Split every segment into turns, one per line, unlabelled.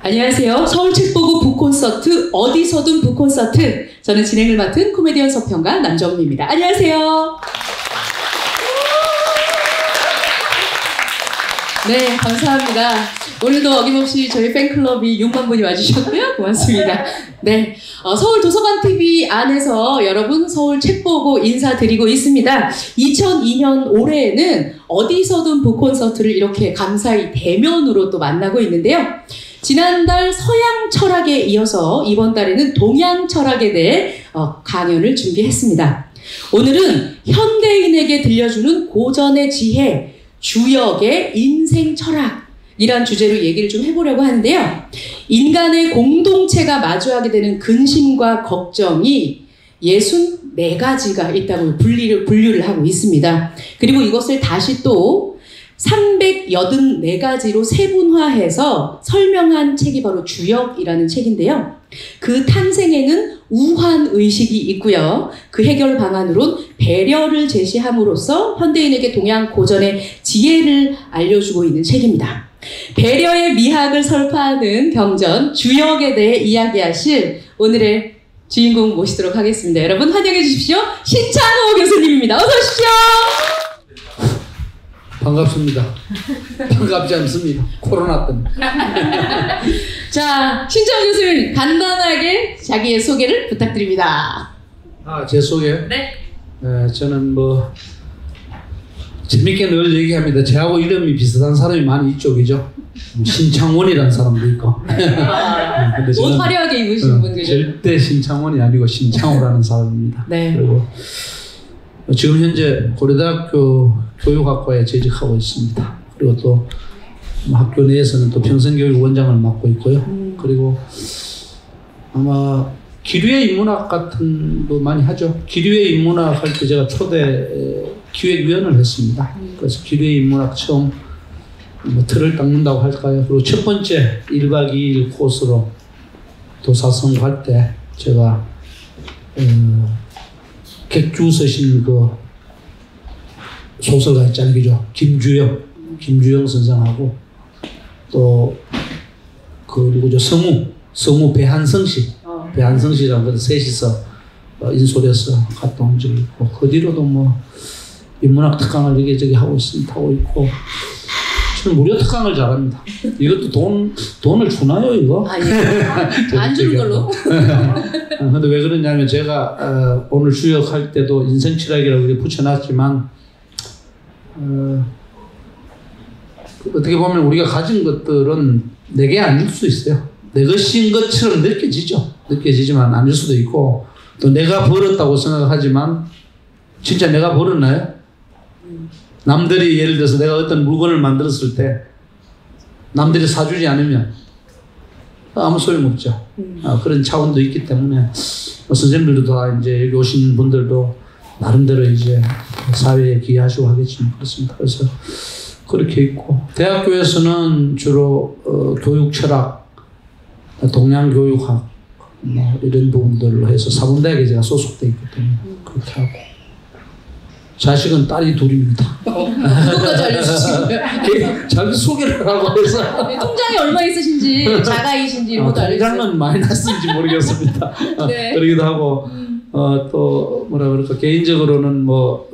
안녕하세요. 서울책보고 북콘서트 어디서든 북콘서트, 저는 진행을 맡은 코미디언 서평가 남정미입니다. 안녕하세요. 네, 감사합니다. 오늘도 어김없이 저희 팬클럽이 6만 분이 와주셨고요. 고맙습니다. 네, 서울도서관TV 안에서 여러분 서울책보고 인사드리고 있습니다. 2002년 올해에는 어디서든 북콘서트를 이렇게 감사히 대면으로 또 만나고 있는데요. 지난달 서양 철학에 이어서 이번 달에는 동양 철학에 대해 강연을 준비했습니다. 오늘은 현대인에게 들려주는 고전의 지혜, 주역의 인생 철학이란 주제로 얘기를 좀 해보려고 하는데요. 인간의 공동체가 마주하게 되는 근심과 걱정이 64가지가 있다고 분류를 하고 있습니다. 그리고 이것을 다시 또 384가지로 세분화해서 설명한 책이 바로 주역이라는 책인데요. 그 탄생에는 우환의식이 있고요. 그 해결 방안으론 배려를 제시함으로써 현대인에게 동양 고전의 지혜를 알려주고 있는 책입니다. 배려의 미학을 설파하는 경전 주역에 대해 이야기하실 오늘의 주인공 모시도록 하겠습니다. 여러분 환영해 주십시오. 신창호 교수님입니다. 어서 오십시오.
반갑습니다. 반갑지 않습니다. 코로나 때문에.
자, 신창호 교수님 간단하게 자기의 소개를 부탁드립니다.
제 소개?
네.
저는 뭐 재밌게 늘 얘기합니다. 저하고 이름이 비슷한 사람이 많이 이쪽이죠. 신창원이라는 사람도 있고.
옷 화려하게 입으신 분 계시죠?
절대 신창원이 아니고 신창호라는 사람입니다.
네.
그리고 지금 현재 고려대학교 교육학과에 재직하고 있습니다. 그리고 또 학교 내에서는 또 평생교육원장을 맡고 있고요. 그리고 아마 기류의 인문학 같은 거 많이 하죠. 기류의 인문학 할 때 제가 초대 기획위원을 했습니다. 그래서 기류의 인문학 처음 뭐 틀을 닦는다고 할까요. 그리고 첫 번째 1박 2일 코스로 도사성 갈 때 제가 객주 쓰신 그 소설가 있잖아요. 그죠? 김주영 선생하고 또 그리고 저 성우 배한성 씨랑 그 셋이서 인솔해서 갔다 온 적이 있고, 그 뒤로도 뭐 인문학 특강을 여기저기 하고 있고, 저는 무료 특강을 잘합니다. 이것도 돈을 주나요, 이거?
안 주는 걸로.
근데 왜 그러냐면 제가 오늘 주역할 때도 인생철학이라고 이렇게 붙여놨지만 어떻게 보면 우리가 가진 것들은 내게 아닐 수 있어요. 내 것인 것처럼 느껴지지만 아닐 수도 있고, 또 내가 벌었다고 생각하지만 진짜 내가 벌었나요? 남들이 예를 들어서 내가 어떤 물건을 만들었을 때 남들이 사주지 않으면 아무 소용없죠. 그런 차원도 있기 때문에 선생님들도 다 이제 여기 오신 분들도 나름대로 이제 사회에 기여하시고 하겠지만 그렇습니다. 그래서 그렇게 있고, 대학교에서는 주로 교육 철학, 동양 교육학 뭐 이런 부분들로 해서 사범대학에 제가 소속돼 있기 때문에 그렇게 하고, 자식은 딸이 둘입니다.
그것까지 알려주시고요.
자기 소개를 하고 해서.
통장이 얼마 있으신지, 자가이신지 이런 것도 알려주세요.
통장은 마이너스인지 모르겠습니다. 네. 그러기도 하고, 또 뭐라 그럴까, 개인적으로는 뭐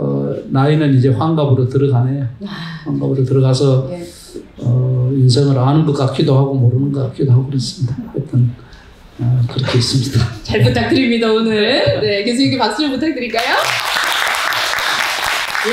나이는 이제 환갑으로 들어가네요. 환갑으로 들어가서 네. 인생을 아는 것 같기도 하고 모르는 것 같기도 하고 그렇습니다. 하여튼 그렇게 있습니다.
잘 부탁드립니다. 오늘 네, 교수님께 박수를 부탁드릴까요? 예.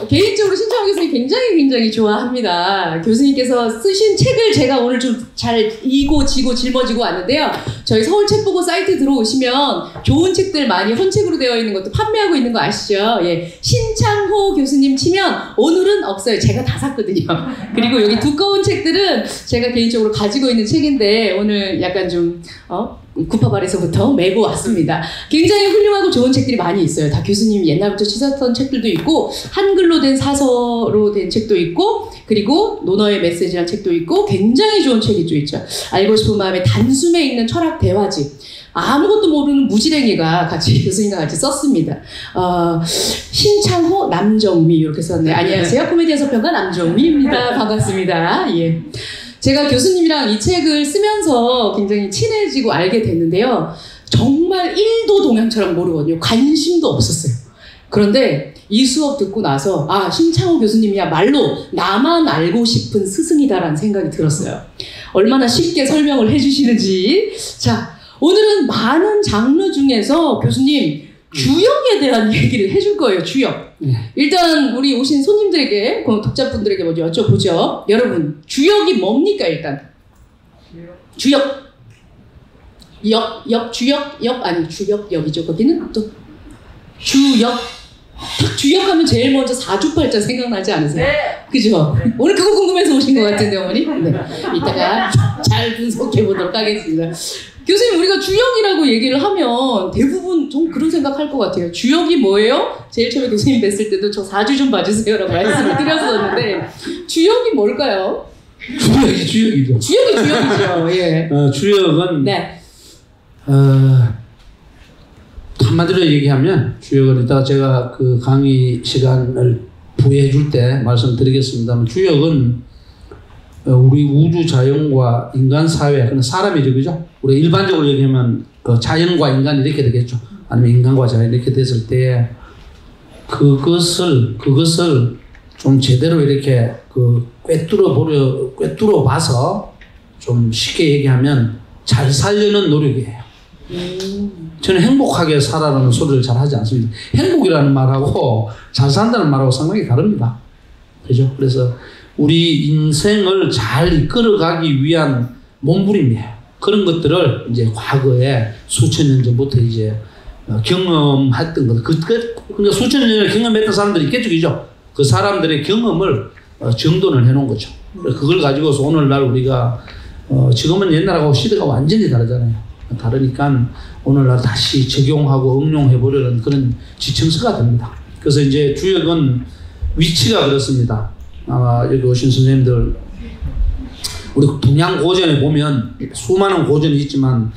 개인적으로 신창호 교수님 굉장히 좋아합니다. 교수님께서 쓰신 책을 제가 오늘 좀 잘 이고 지고 짊어지고 왔는데요. 저희 서울책보고 사이트 들어오시면 좋은 책들 많이 헌책으로 되어 있는 것도 판매하고 있는 거 아시죠? 예. 신창호 교수님 치면 오늘은 없어요. 제가 다 샀거든요. 그리고 여기 두꺼운 책들은 제가 개인적으로 가지고 있는 책인데 오늘 약간 좀 구파발에서부터 메고 왔습니다. 굉장히 훌륭하고 좋은 책들이 많이 있어요. 다 교수님이 옛날부터 치셨던 책들도 있고, 한글로 된 사서로 된 책도 있고, 그리고 노너의 메시지라는 책도 있고, 굉장히 좋은 책이 좀 있죠. 알고 싶은 마음에 단숨에 읽는 철학 대화집. 아무것도 모르는 무지랭이가 같이 교수님과 같이 썼습니다. 신창호, 남정미 이렇게 썼네요. 안녕하세요. 코미디언 서평가 남정미입니다. 반갑습니다. 예. 제가 교수님이랑 이 책을 쓰면서 굉장히 친해지고 알게 됐는데요. 정말 1도 동양철학 모르거든요. 관심도 없었어요. 그런데 이 수업 듣고 나서 아, 심창호 교수님이야말로 나만 알고 싶은 스승이다라는 생각이 들었어요. 얼마나 쉽게 설명을 해주시는지. 자, 오늘은 많은 장르 중에서 교수님 주역에 대한 얘기를 해줄 거예요. 주역. 일단 우리 오신 손님들에게, 독자분들에게 먼저 여쭤보죠. 여러분, 주역이 뭡니까 일단? 주역. 주역? 아니, 주역역이죠. 거기는 또 주역. 딱 주역하면 제일 먼저 사주팔자 생각나지 않으세요? 네. 그죠? 오늘 그거 궁금해서 오신 것 같은데 어머니? 네. 이따가 잘 분석해 보도록 하겠습니다. 교수님, 우리가 주역이라고 얘기를 하면 대부분 좀 그런 생각할 것 같아요. 주역이 뭐예요? 제일 처음에 교수님 뵀을 때도 저 사주 좀 봐주세요라고 말씀을 드렸었는데 주역이 뭘까요?
주역이 주역이죠.
주역이 주역이죠. 예.
주역은
네.
한마디로 얘기하면 주역은 이따가 제가 그 강의 시간을 부여해 줄 때 말씀드리겠습니다만 주역은 우리 우주 자연과 인간 사회, 그냥 사람이죠, 그죠? 우리 일반적으로 얘기하면 그 자연과 인간 이렇게 되겠죠. 아니면 인간과 자연 이렇게 됐을 때 그것을 좀 제대로 이렇게 꿰뚫어 봐서 좀 쉽게 얘기하면 잘 살려는 노력이에요. 저는 행복하게 살아라는 소리를 잘 하지 않습니다. 행복이라는 말하고 잘 산다는 말하고 상당히 다릅니다. 그죠? 그래서 우리 인생을 잘 이끌어가기 위한 몸부림이에요. 그런 것들을 이제 과거에 수천 년 전부터 이제 경험했던 것. 그러니까 수천 년을 경험했던 사람들이 있겠죠, 그죠? 그 사람들의 경험을 정돈을 해놓은 거죠. 그걸 가지고서 오늘날 우리가 지금은 옛날하고 시대가 완전히 다르잖아요. 다르니까 오늘날 다시 적용하고 응용해보려는 그런 지침서가 됩니다. 그래서 이제 주역은 위치가 그렇습니다. 아마 여기 오신 선생님들, 우리 동양 고전에 보면 수많은 고전이 있지만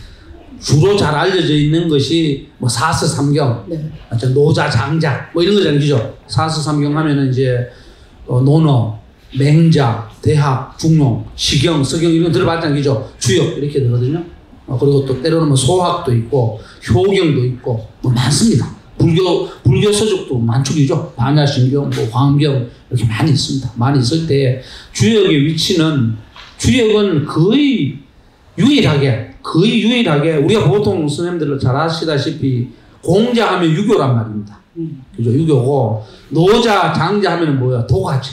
주로 잘 알려져 있는 것이 뭐 사서삼경, 네. 노자, 장자 뭐 이런 거잖아요, 그죠? 사서삼경 하면은 이제 논어, 맹자, 대학, 중용, 시경, 서경 이런 거 들어봤잖아요, 그죠? 주역 이렇게 되거든요. 그리고 또 때로는 뭐 소학도 있고 효경도 있고 뭐 많습니다. 불교 서적도 많죠. 반야신경, 뭐 광경 이렇게 많이 있습니다. 많이 있을 때 주역의 위치는 주역은 거의 유일하게 우리가 보통 선생님들 잘 아시다시피 공자하면 유교란 말입니다. 그죠? 유교고 노자, 장자 하면 뭐야? 도가지.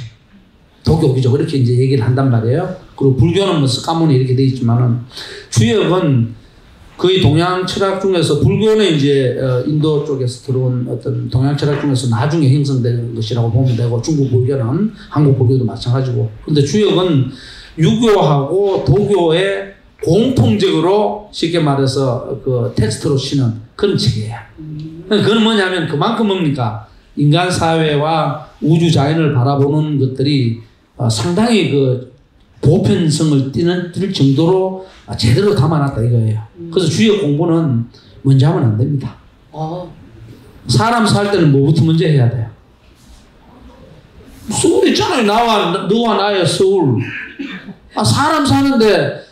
도교기죠. 그렇게 이제 얘기를 한단 말이에요. 그리고 불교는 뭐 스카모니 이렇게 돼 있지만은 주역은 거의 동양 철학 중에서 불교는 이제 인도 쪽에서 들어온 어떤 동양 철학 중에서 나중에 형성된 것이라고 보면 되고 중국 불교는 한국 불교도 마찬가지고. 근데 주역은 유교하고 도교의 공통적으로 쉽게 말해서 그 텍스트로 치는 그런 책이에요. 그건 뭐냐면 그만큼 뭡니까? 인간 사회와 우주 자연을 바라보는 것들이 상당히 그 보편성을 띌 정도로 제대로 담아놨다 이거예요. 그래서 주역 공부는 먼저 하면 안 됩니다. 사람 살 때는 뭐부터 먼저 해야 돼요? 서울 있잖아요. 너와 나의 서울. 사람 사는데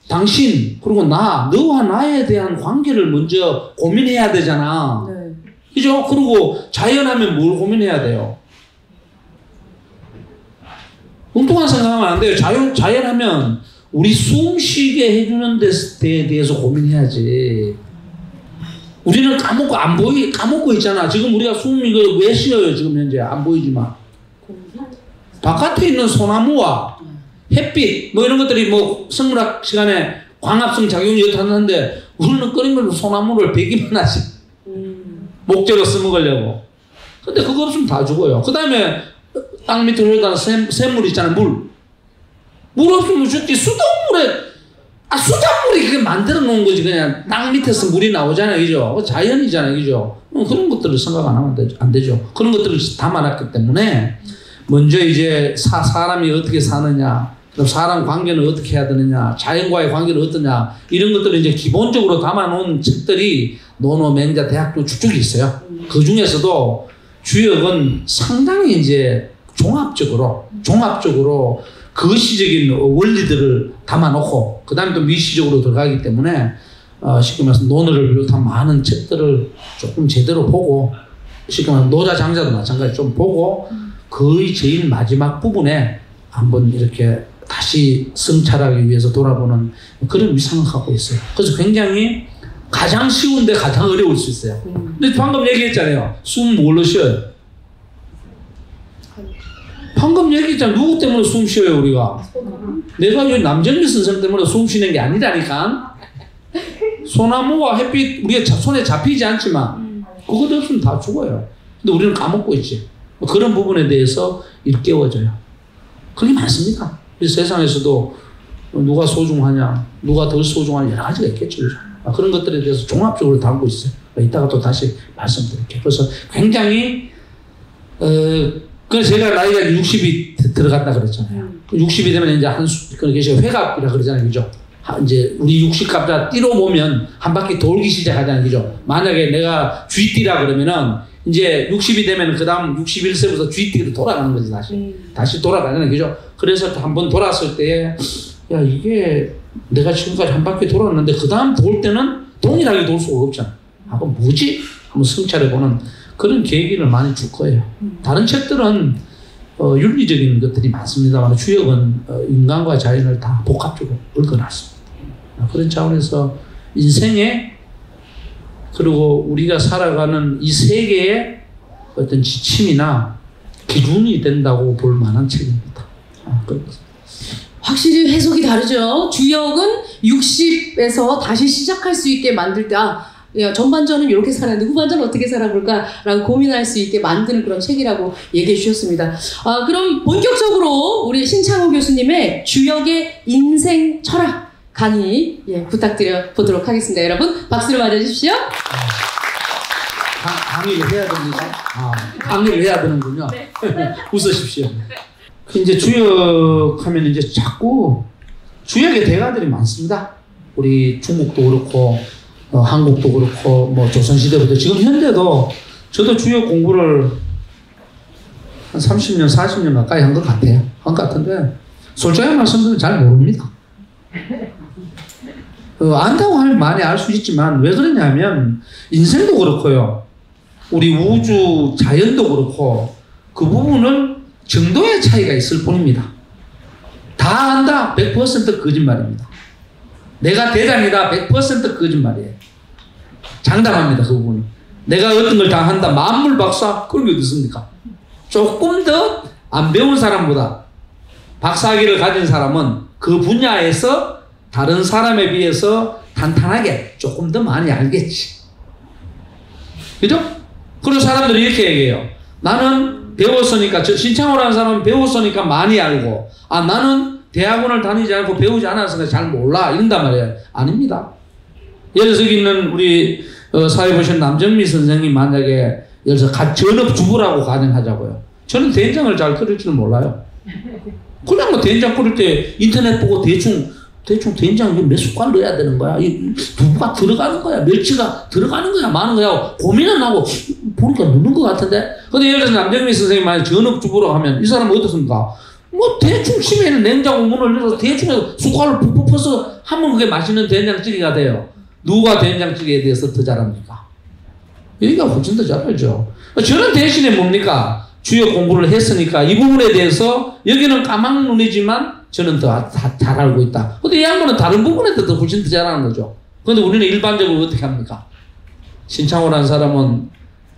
당신 그리고 너와 나에 대한 관계를 먼저 고민해야 되잖아. 네. 그죠? 그리고 자연하면 뭘 고민해야 돼요? 엉뚱한 생각하면 안 돼요. 자연하면 우리 숨쉬게 해주는 데에 대해서 고민해야지. 우리는 까먹고 있잖아. 지금 우리가 이거 왜 쉬어요? 지금 현재 안 보이지만. 바깥에 있는 소나무와 햇빛, 뭐 이런 것들이 뭐 생물학 시간에 광합성 작용이 어떻는데 우리는 끊임없이 소나무를 100이만 하지. 목재로 써먹으려고. 근데 그거 없으면 다 죽어요. 그 다음에 땅 밑으로 흘러가는 샘물 있잖아요. 물 없으면 죽지. 수돗물이 그게 만들어 놓은 거지. 그냥 땅 밑에서 물이 나오잖아요. 그죠? 자연이잖아요. 그죠? 그런 것들을 생각 안 하면 안 되죠. 그런 것들을 담아놨기 때문에 먼저 이제 사람이 어떻게 사느냐, 그럼 사람 관계는 어떻게 해야 되느냐, 자연과의 관계는 어떠냐, 이런 것들을 이제 기본적으로 담아놓은 책들이 논어, 맹자, 대학교 쭉쭉 있어요. 그 중에서도 주역은 상당히 이제 종합적으로 그 시적인 원리들을 담아놓고 그 다음에 또 미시적으로 들어가기 때문에 쉽게 말해서 논어를 비롯한 많은 책들을 조금 제대로 보고 쉽게 말해서 노자장자도 마찬가지 좀 보고 거의 제일 마지막 부분에 한번 이렇게 다시 성찰하기 위해서 돌아보는 그런 위상을 갖고 있어요. 그래서 굉장히 가장 쉬운데 가장 어려울 수 있어요. 근데 방금 얘기했잖아요. 숨 뭘로 쉬어요? 방금 얘기했잖아. 누구 때문에 숨 쉬어요 우리가? 내가 여기 남정미 선생 때문에 숨 쉬는 게 아니라니까. 소나무와 햇빛 우리가 손에 잡히지 않지만 그것 없으면 다 죽어요. 근데 우리는 까먹고 있지. 그런 부분에 대해서 일깨워져요. 그게 많습니다. 이 세상에서도 누가 소중하냐, 누가 덜 소중하냐 여러 가지가 있겠죠. 그런 것들에 대해서 종합적으로 다루고 있어요. 이따가 또 다시 말씀드릴게요. 그래서 굉장히 그래서 제가 나이가 60이 들어갔다 그랬잖아요. 60이 되면 이제 그렇게 회갑이라 그러잖아요. 그죠? 이제 우리 60갑자 띠로 보면 한 바퀴 돌기 시작하잖아요. 그죠? 만약에 내가 쥐띠라 그러면은 이제 60이 되면 그 다음 61세부터 쥐띠로 돌아가는 거지, 다시 돌아가잖아요. 그죠? 그래서 한번 돌았을 때, 야, 이게 내가 지금까지 한 바퀴 돌았는데 그 다음 돌 때는 동일하게 돌 수가 없잖아. 아, 그럼 뭐지? 한번 성찰해보는 그런 계기를 많이 줄 거예요. 다른 책들은 윤리적인 것들이 많습니다만 주역은 인간과 자연을 다 복합적으로 얽어놨습니다. 그런 차원에서 인생에 그리고 우리가 살아가는 이 세계의 어떤 지침이나 기준이 된다고 볼 만한 책입니다.
확실히 해석이 다르죠. 주역은 60에서 다시 시작할 수 있게 만들 때 야, 전반전은 이렇게 살았는데 후반전은 어떻게 살아볼까라고 고민할 수 있게 만드는 그런 책이라고 얘기해 주셨습니다. 그럼 본격적으로 우리 신창호 교수님의 주역의 인생 철학 강의 부탁드려 보도록 하겠습니다. 여러분 박수로 맞아주십시오.
강의를 해야 됩니까? 강의를 해야 되는군요. 네. 웃으십시오. 이제 주역하면 이제 자꾸 주역의 대가들이 많습니다. 우리 중국도 그렇고 한국도 그렇고 뭐 조선시대부터 지금 현대도 저도 주역 공부를 한 30년 40년 가까이 한 것 같아요. 한 것 같은데 솔직하게 말씀드리면 잘 모릅니다. 안다고 하면 많이 알 수 있지만 왜 그러냐면 인생도 그렇고요. 우리 우주 자연도 그렇고 그 부분은 정도의 차이가 있을 뿐입니다. 다 안다 100% 거짓말입니다. 내가 대장이다 100% 거짓말이에요. 장담합니다. 그 부분은. 내가 어떤 걸 다 한다 만물 박사 그런 게 어디 있습니까? 조금 더 안 배운 사람보다 박사학위를 가진 사람은 그 분야에서 다른 사람에 비해서 탄탄하게 조금 더 많이 알겠지. 그죠? 그리고 사람들이 이렇게 얘기해요. 나는 배웠으니까 신창호라는 사람은 배웠으니까 많이 알고 나는 대학원을 다니지 않고 배우지 않았으니까 잘 몰라 이런단 말이에요. 아닙니다. 예를 들어서 여기 있는 우리 사회 보신 남정미 선생님 만약에 예를 들어서 전업주부라고 가정하자고요. 저는 된장을 잘 끓일 줄 몰라요. 그냥 뭐 된장 끓일 때 인터넷 보고 대충 된장 몇 숟갈 넣어야 되는 거야. 이 두부가 들어가는 거야. 멸치가 들어가는 거야. 마는 거야. 고민은 하고 보니까 넣는 것 같은데. 근데 예를 들어서 남정미 선생님 만약 전업주부라고 하면 이 사람은 어떻습니까? 뭐 대충 치면 냉장고 문을 열어서 대충 해서 숟갈을 푹푹 퍼서 하면 그게 맛있는 된장찌개가 돼요. 누가 된장찌개에 대해서 더 잘합니까? 여기가 훨씬 더 잘 알죠. 저는 대신에 뭡니까? 주역 공부를 했으니까 이 부분에 대해서 여기는 까막눈이지만 저는 더 잘 알고 있다. 근데 이 양반은 다른 부분에서 더 훨씬 더 잘하는 거죠. 근데 우리는 일반적으로 어떻게 합니까? 신창호라는 사람은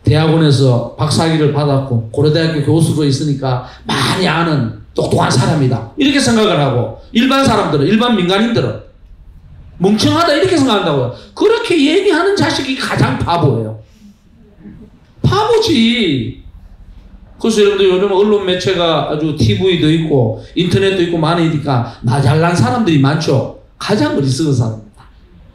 대학원에서 박사학위를 받았고 고려대학교 교수로 있으니까 많이 아는 똑똑한 사람이다. 이렇게 생각을 하고 일반 사람들은 일반 민간인들은 멍청하다 이렇게 생각한다고요. 그렇게 얘기하는 자식이 가장 바보예요. 바보지. 그래서 여러분들 요즘 언론 매체가 아주 TV도 있고 인터넷도 있고 많으니까 나 잘난 사람들이 많죠. 가장 어리석은 사람입니다.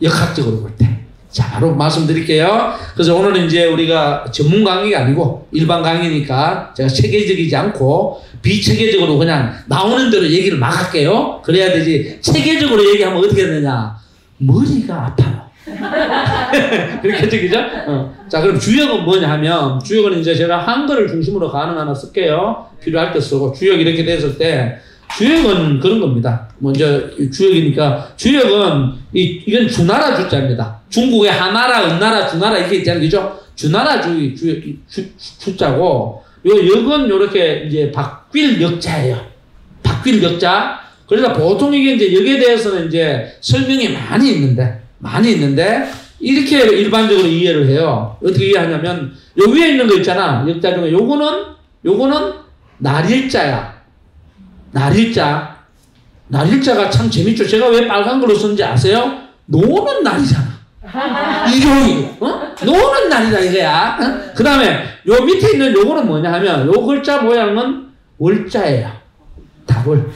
역학적으로 볼 때. 자, 바로 말씀드릴게요. 그래서 오늘은 이제 우리가 전문 강의가 아니고 일반 강의니까 제가 체계적이지 않고 비체계적으로 그냥 나오는 대로 얘기를 막 할게요. 그래야 되지. 체계적으로 얘기하면 어떻게 되냐. 머리가 아파요. 그렇게 적이죠? 자, 그럼 주역은 뭐냐 하면 주역은 이제 제가 한글을 중심으로 가능하나 쓸게요. 필요할 때 쓰고 주역 이렇게 됐을 때 주역은 그런 겁니다. 먼저 주역이니까 주역은 이건 주나라 주자입니다. 중국의 하나라, 은나라, 주나라 이게 있잖아요, 그죠? 주나라 주자고 요 역은 요렇게 이제 박빌 역자예요. 박빌 역자. 그래서 보통 이게 이제 역에 대해서는 이제 설명이 많이 있는데 이렇게 일반적으로 이해를 해요. 어떻게 이해하냐면 요 위에 있는 거 있잖아. 역자 중에 요거는 날일자야. 날일자가 참 재밌죠. 제가 왜 빨간 걸로 썼는지 아세요? 노는 날이잖아. 일요일, 노는 날이다 이거야. 그 다음에 요 밑에 있는 요거는 뭐냐 하면 요 글자 모양은 월자예요. 다월.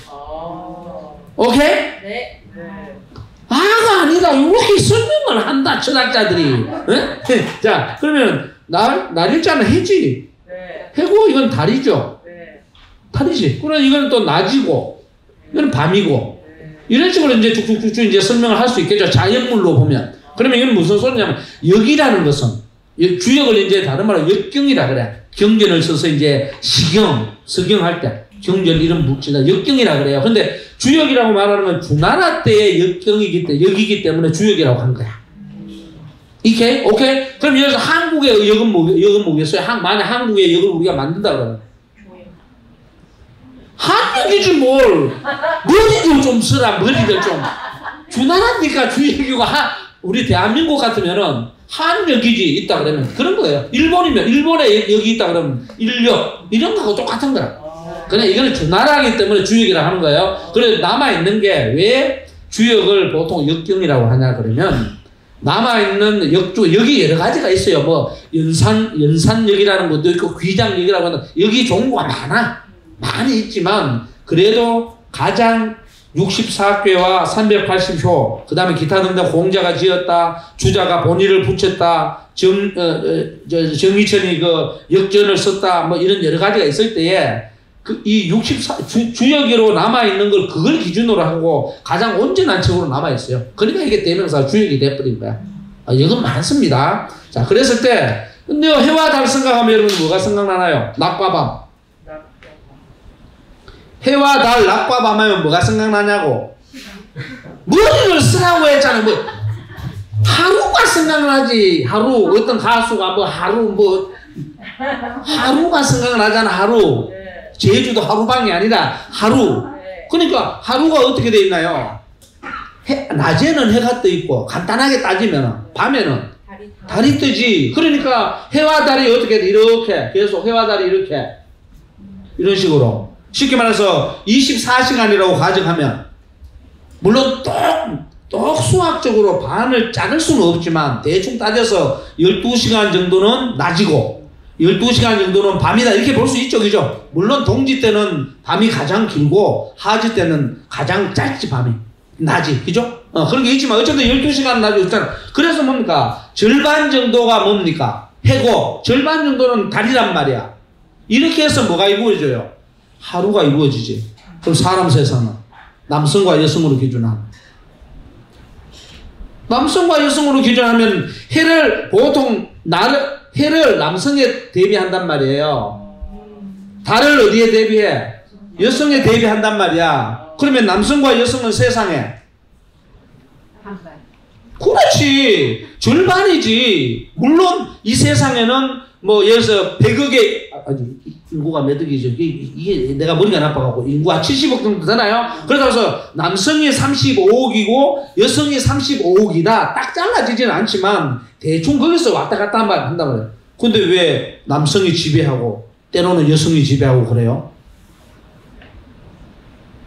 오케이?
네.
아가 아니다. 이렇게 설명을 한다 철학자들이. 자 그러면 날일자는 해지. 해고 이건 달이죠. 달이지. 그러면 이건 또 낮이고 이건 밤이고 이런 식으로 이제 쭉쭉쭉 이제 설명을 할 수 있겠죠. 자연물로 보면. 그러면 이건 무슨 소리냐면 역이라는 것은 주역을 이제 다른 말로 역경이라 그래. 경전을 써서 이제 서경할 때 경전 이런 묻지다 역경이라 그래요. 근데 주역이라고 말하는 건 주나라 때의 역이기 때문에 주역이라고 한 거야. 오케이? 그럼 여기서 한국의 역은 뭐겠어요? 만약 한국의 역을 우리가 만든다 그러면 한역이지 뭘. 머리를 좀 쓰라. 머리를 좀. 주나라니까 주역이고 우리 대한민국 같으면은 한역이지 있다 그러면 그런 거예요. 일본이면 일본에 역이 있다 그러면 일역 이런 거하고 똑같은 거야. 그냥 이거는 주나라이기 때문에 주역이라고 하는 거예요. 그래서 남아있는 게 왜 주역을 보통 역경이라고 하냐 그러면 남아있는 역이 여러 가지가 있어요. 뭐 연산역이라는 것도 있고 귀장역이라고 하는 역이 종류가 많이 있지만 그래도 가장 64꾀와 380호 그 다음에 기타 등등 공자가 지었다 주자가 본의를 붙였다 정의천이 그 역전을 썼다 뭐 이런 여러 가지가 있을 때에 이 주역으로 남아있는 걸 그걸 기준으로 하고 가장 온전한 척으로 남아있어요. 그러니까 이게 대명사 주역이 돼버린 거야. 이건 많습니다. 자, 그랬을 때 근데 해와 달 생각하면 여러분 뭐가 생각나나요? 낮과 밤. 해와 달, 낮과 밤 하면 뭐가 생각나냐고. 머리를 쓰라고 했잖아요. 뭐 하루가 생각나지. 하루 어떤 가수가 하루가 생각나잖아. 하루. 제주도 하루방이 아니라 하루. 그러니까 하루가 어떻게 돼 있나요? 낮에는 해가 떠 있고 간단하게 따지면 밤에는 달이 뜨지. 그러니까 해와 달이 어떻게 돼? 이렇게 계속 해와 달이 이렇게 이런 식으로 쉽게 말해서 24시간이라고 가정하면 물론 똑 수학적으로 반을 자를 수는 없지만 대충 따져서 12시간 정도는 낮이고 12시간 정도는 밤이다 이렇게 볼 수 있죠. 그죠? 물론 동지 때는 밤이 가장 길고 하지 때는 가장 짧지 밤이. 낮이. 그죠? 그런 게 있지만 어쨌든 12시간 낮이 없잖아. 그래서 뭡니까? 절반 정도가 뭡니까? 해고 절반 정도는 달이란 말이야. 이렇게 해서 뭐가 이루어져요? 하루가 이루어지지. 그럼 사람 세상은 남성과 여성으로 기준하면 남성과 여성으로 기준하면 해를 보통 해를 남성에 대비한단 말이에요. 달을 어디에 대비해? 여성에 대비한단 말이야. 그러면 남성과 여성은 세상에 그렇지 절반이지. 물론 이 세상에는 뭐 예를 들어서 100억의 인구가 몇 억이죠. 이게 내가 머리가 나빠갖고 인구가 70억 정도 되나요? 그래서 남성이 35억이고 여성이 35억이다. 딱 잘라지지는 않지만 대충 거기서 왔다 갔다 한단 말이에요. 근데 왜 남성이 지배하고 때로는 여성이 지배하고 그래요?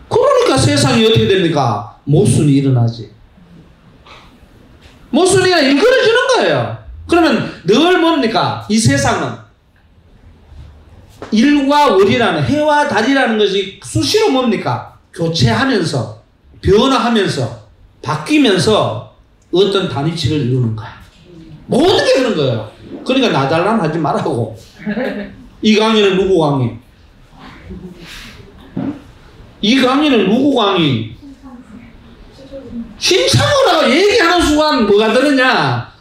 그러니까 세상이 어떻게 됩니까? 모순이 일어나지. 모순이가 일그러지는 거예요. 그러면 늘 뭡니까? 이 세상은 일과 월이라는 해와 달이라는 것이 수시로 뭡니까? 교체하면서 변화하면서 바뀌면서 어떤 단위치를 이루는 거야. 모든 게 그런 거예요. 그러니까 나달란 하지 말라고. 이 강의는 누구 강의? 이 강의는 누구 강의? 신창호라고 얘기하는 순간 뭐가 되느냐?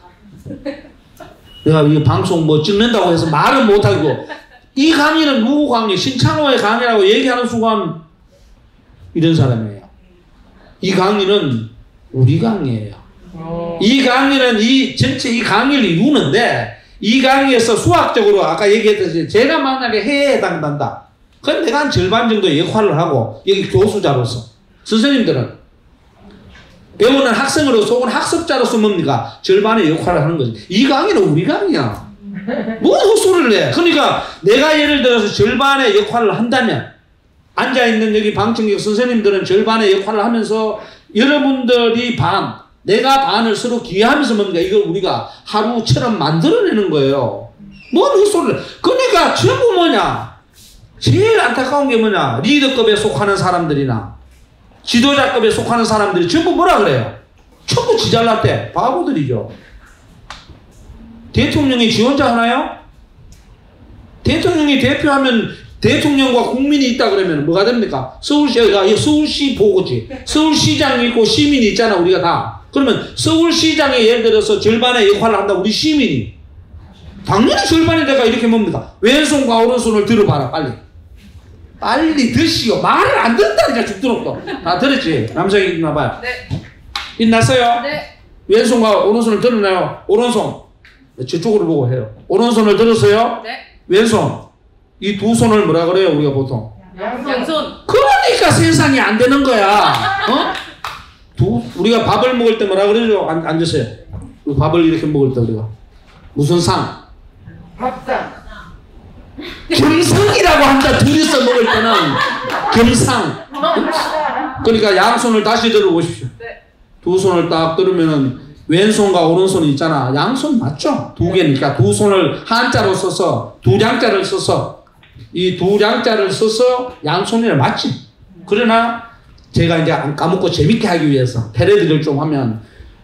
내가 이 방송 뭐 찍는다고 해서 말은 못하고 이 강의는 누구 강의? 신창호의 강의라고 얘기하는 순간 이런 사람이에요. 이 강의는 우리 강의예요. 이 강의는 이 전체 이 강의를 이루는데 이 강의에서 수학적으로 아까 얘기했듯이 제가 만약에 해에 해당한다. 그럼 내가 한 절반 정도 역할을 하고 여기 교수자로서 선생님들은 배우는 학생으로서 혹은 학습자로서 뭡니까? 절반의 역할을 하는 거지. 이 강의는 우리 강의야. 뭔 헛소리를 해. 그러니까 내가 예를 들어서 절반의 역할을 한다면 앉아있는 여기 방청객 선생님들은 절반의 역할을 하면서 여러분들이 반, 내가 반을 서로 기여하면서 뭡니까? 이걸 우리가 하루처럼 만들어내는 거예요. 뭔 헛소리를 해. 그러니까 전부 뭐냐? 제일 안타까운 게 뭐냐? 리더급에 속하는 사람들이나 지도자급에 속하는 사람들이 전부 뭐라 그래요? 전부 지잘났대. 바보들이죠. 대통령이 지원자 하나요? 대통령이 대표하면 대통령과 국민이 있다 그러면 뭐가 됩니까? 서울시 보고지. 서울시장이 있고 시민이 있잖아, 우리가 다. 그러면 서울시장이 예를 들어서 절반의 역할을 한다, 우리 시민이. 당연히 절반이 내가 이렇게 뭡니까? 왼손과 오른손을 들어봐라, 빨리. 빨리 드시오. 말을 안 듣는다니까, 죽도록 또. 다 들었지? 남성이 있나봐요.
네.
있났어요?
네.
왼손과 오른손을 들었나요? 오른손. 저쪽으로 보고 해요. 오른손을 들었어요?
네.
왼손. 이 두 손을 뭐라 그래요, 우리가 보통?
양손.
그러니까 세상이 안 되는 거야. 우리가 밥을 먹을 때 뭐라 그러죠? 앉으세요. 밥을 이렇게 먹을 때 우리가. 무슨 상?
밥상.
겸상이라고 한다. 둘이서 먹을 때는 겸상. 그러니까 양손을 다시 들어보십시오. 두 손을 딱 들으면은 왼손과 오른손이 있잖아. 양손 맞죠? 두 개니까 두 손을 한자로 써서 두 양자를 써서 이 두 양자를 써서 양손이라 맞지? 그러나 제가 이제 안 까먹고 재밌게 하기 위해서 패러디를 좀 하면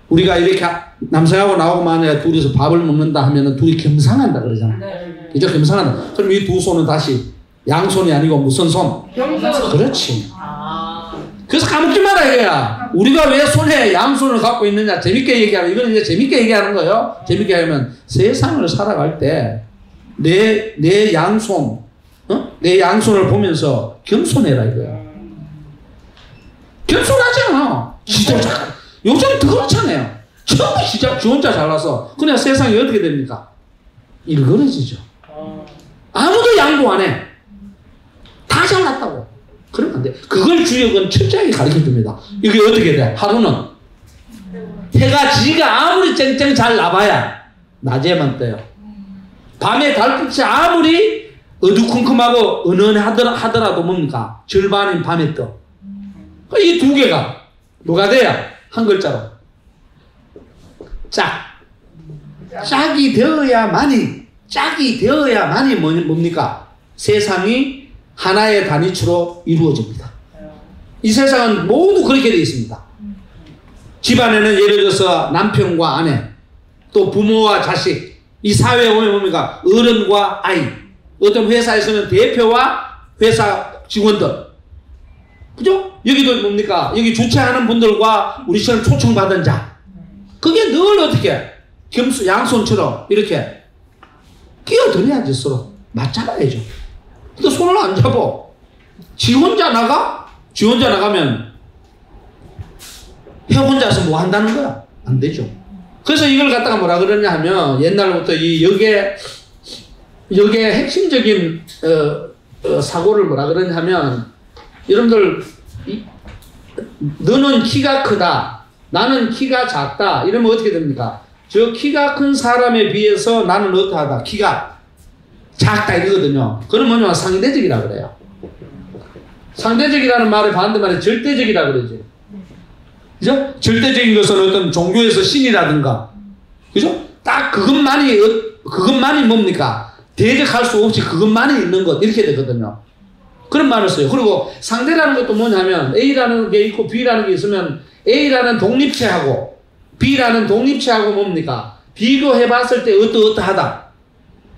우리가 이렇게 남성하고 나하고 만약에 둘이서 밥을 먹는다 하면은 둘이 겸상한다 그러잖아. 그죠? 겸상한다. 그럼 이 두 손은 다시 양손이 아니고 무슨 손?
겸손.
그렇지. 그래서 까먹지 마라 이거야. 우리가 왜 손에 양손을 갖고 있느냐 재밌게 얘기하는 이건 이제 재밌게 얘기하는 거예요. 재밌게 하면 세상을 살아갈 때 내 양손, 내 양손을 보면서 겸손해라 이거야. 겸손하지 않아. 지도자. 요즘 더 그렇잖아요. 전부 지 혼자 잘나서 그냥 세상이 어떻게 됩니까? 일그러지죠. 아무도 양보 안 해. 다 잘났다고. 그러면 안 돼. 그걸 주역은 철저하게 가르쳐 줍니다. 이게 어떻게 돼? 하루는 해가 지가 아무리 쨍쨍 잘 나봐야 낮에만 떠요. 밤에 달빛이 아무리 어두컴컴하고 은은하더라도 뭡니까? 절반인 밤에 떠. 이 두 개가 뭐가 돼야? 한 글자로 짝. 짝이 되어야만이 뭡니까? 세상이 하나의 단위치로 이루어집니다. 이 세상은 모두 그렇게 되어 있습니다. 집안에는 예를 들어서 남편과 아내, 또 부모와 자식, 이 사회에 오면 뭡니까? 어른과 아이, 어떤 회사에서는 대표와 회사 직원들, 그죠? 여기도 뭡니까? 여기 주최하는 분들과 우리처럼 초청받은 자, 그게 늘 어떻게 양손처럼 이렇게 끼어들어야지 서로 맞잡아야죠. 근데 손을 안 잡아. 지 혼자 나가? 지 혼자 나가면 해 혼자서 뭐 한다는 거야? 안 되죠. 그래서 이걸 갖다가 뭐라 그러냐 하면 옛날부터 이 역의 핵심적인 사고를 뭐라 그러냐 하면 여러분들 너는 키가 크다. 나는 키가 작다. 이러면 어떻게 됩니까? 저 키가 큰 사람에 비해서 나는 어떠하다. 키가 작다 이러거든요. 그건 뭐냐면 상대적이라 그래요. 상대적이라는 말의 반대말이 절대적이라 그러지. 그죠? 절대적인 것은 어떤 종교에서 신이라든가, 그죠? 딱 그것만이 뭡니까? 대적할 수 없이 그것만이 있는 것, 이렇게 되거든요. 그런 말을 써요. 그리고 상대라는 것도 뭐냐면 A라는 게 있고 B라는 게 있으면 A라는 독립체하고 B라는 독립체하고 뭡니까? 비교해 봤을 때 어떠하다.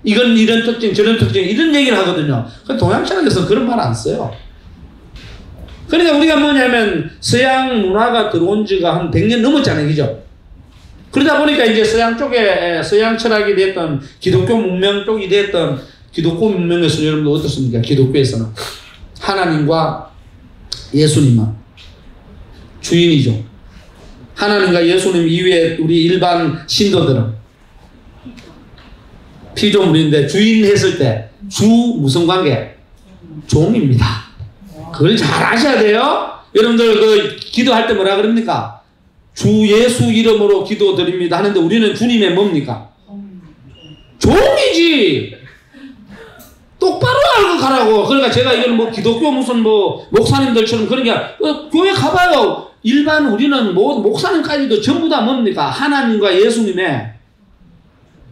이건 이런 특징, 저런 특징, 이런 얘기를 하거든요. 동양 철학에서는 그런 말 안 써요. 그러니까 우리가 뭐냐면 서양 문화가 들어온 지가 한 100년 넘었잖아요. 그죠? 그러다 보니까 이제 서양 쪽에 서양 철학이 됐던 기독교 문명 쪽이 됐던 기독교 문명에서 여러분들 어떻습니까? 기독교에서는 하나님과 예수님은 주인이죠. 하나님과 예수님 이외에 우리 일반 신도들은 피조물인데 주인 했을 때 주 무슨 관계? 종입니다. 그걸 잘 아셔야 돼요. 여러분들 그 기도할 때 뭐라 그럽니까? 주 예수 이름으로 기도드립니다 하는데 우리는 주님의 뭡니까? 종이지. 똑바로 알고 가라고. 그러니까 제가 이건 뭐 기독교 무슨 뭐 목사님들처럼 그런 게 교회 가봐요. 일반 우리는 뭐 목사님까지도 전부 다 뭡니까? 하나님과 예수님의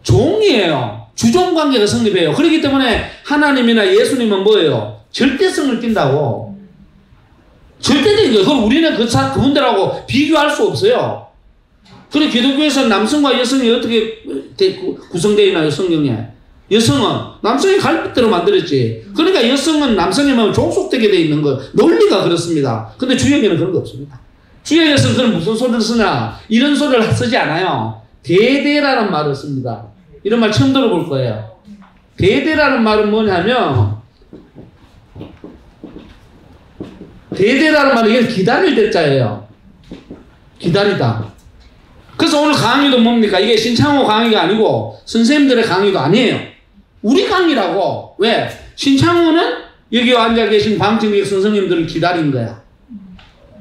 종이에요. 주종 관계가 성립해요. 그렇기 때문에 하나님이나 예수님은 뭐예요? 절대성을 띈다고. 절대적인 거예요. 그럼 우리는 그분들하고 비교할 수 없어요. 그리고 기독교에서는 남성과 여성이 어떻게 구성되어 있나요? 성경에. 여성은 남성이 갈빗대로 만들었지. 그러니까 여성은 남성이면 종속되게 되어 있는 거. 논리가 그렇습니다. 근데 주역에는 그런 거 없습니다. 주역에서는 그럼 무슨 소리를 쓰냐? 이런 소리를 쓰지 않아요. 대대라는 말을 씁니다. 이런 말 처음 들어볼 거예요. 대대라는 말은 뭐냐면 대대라는 말은 이게 기다릴 대자예요. 기다리다. 그래서 오늘 강의도 뭡니까? 이게 신창호 강의가 아니고 선생님들의 강의도 아니에요. 우리 강의라고. 왜? 신창호는 여기 앉아 계신 방청객 선생님들을 기다린 거야.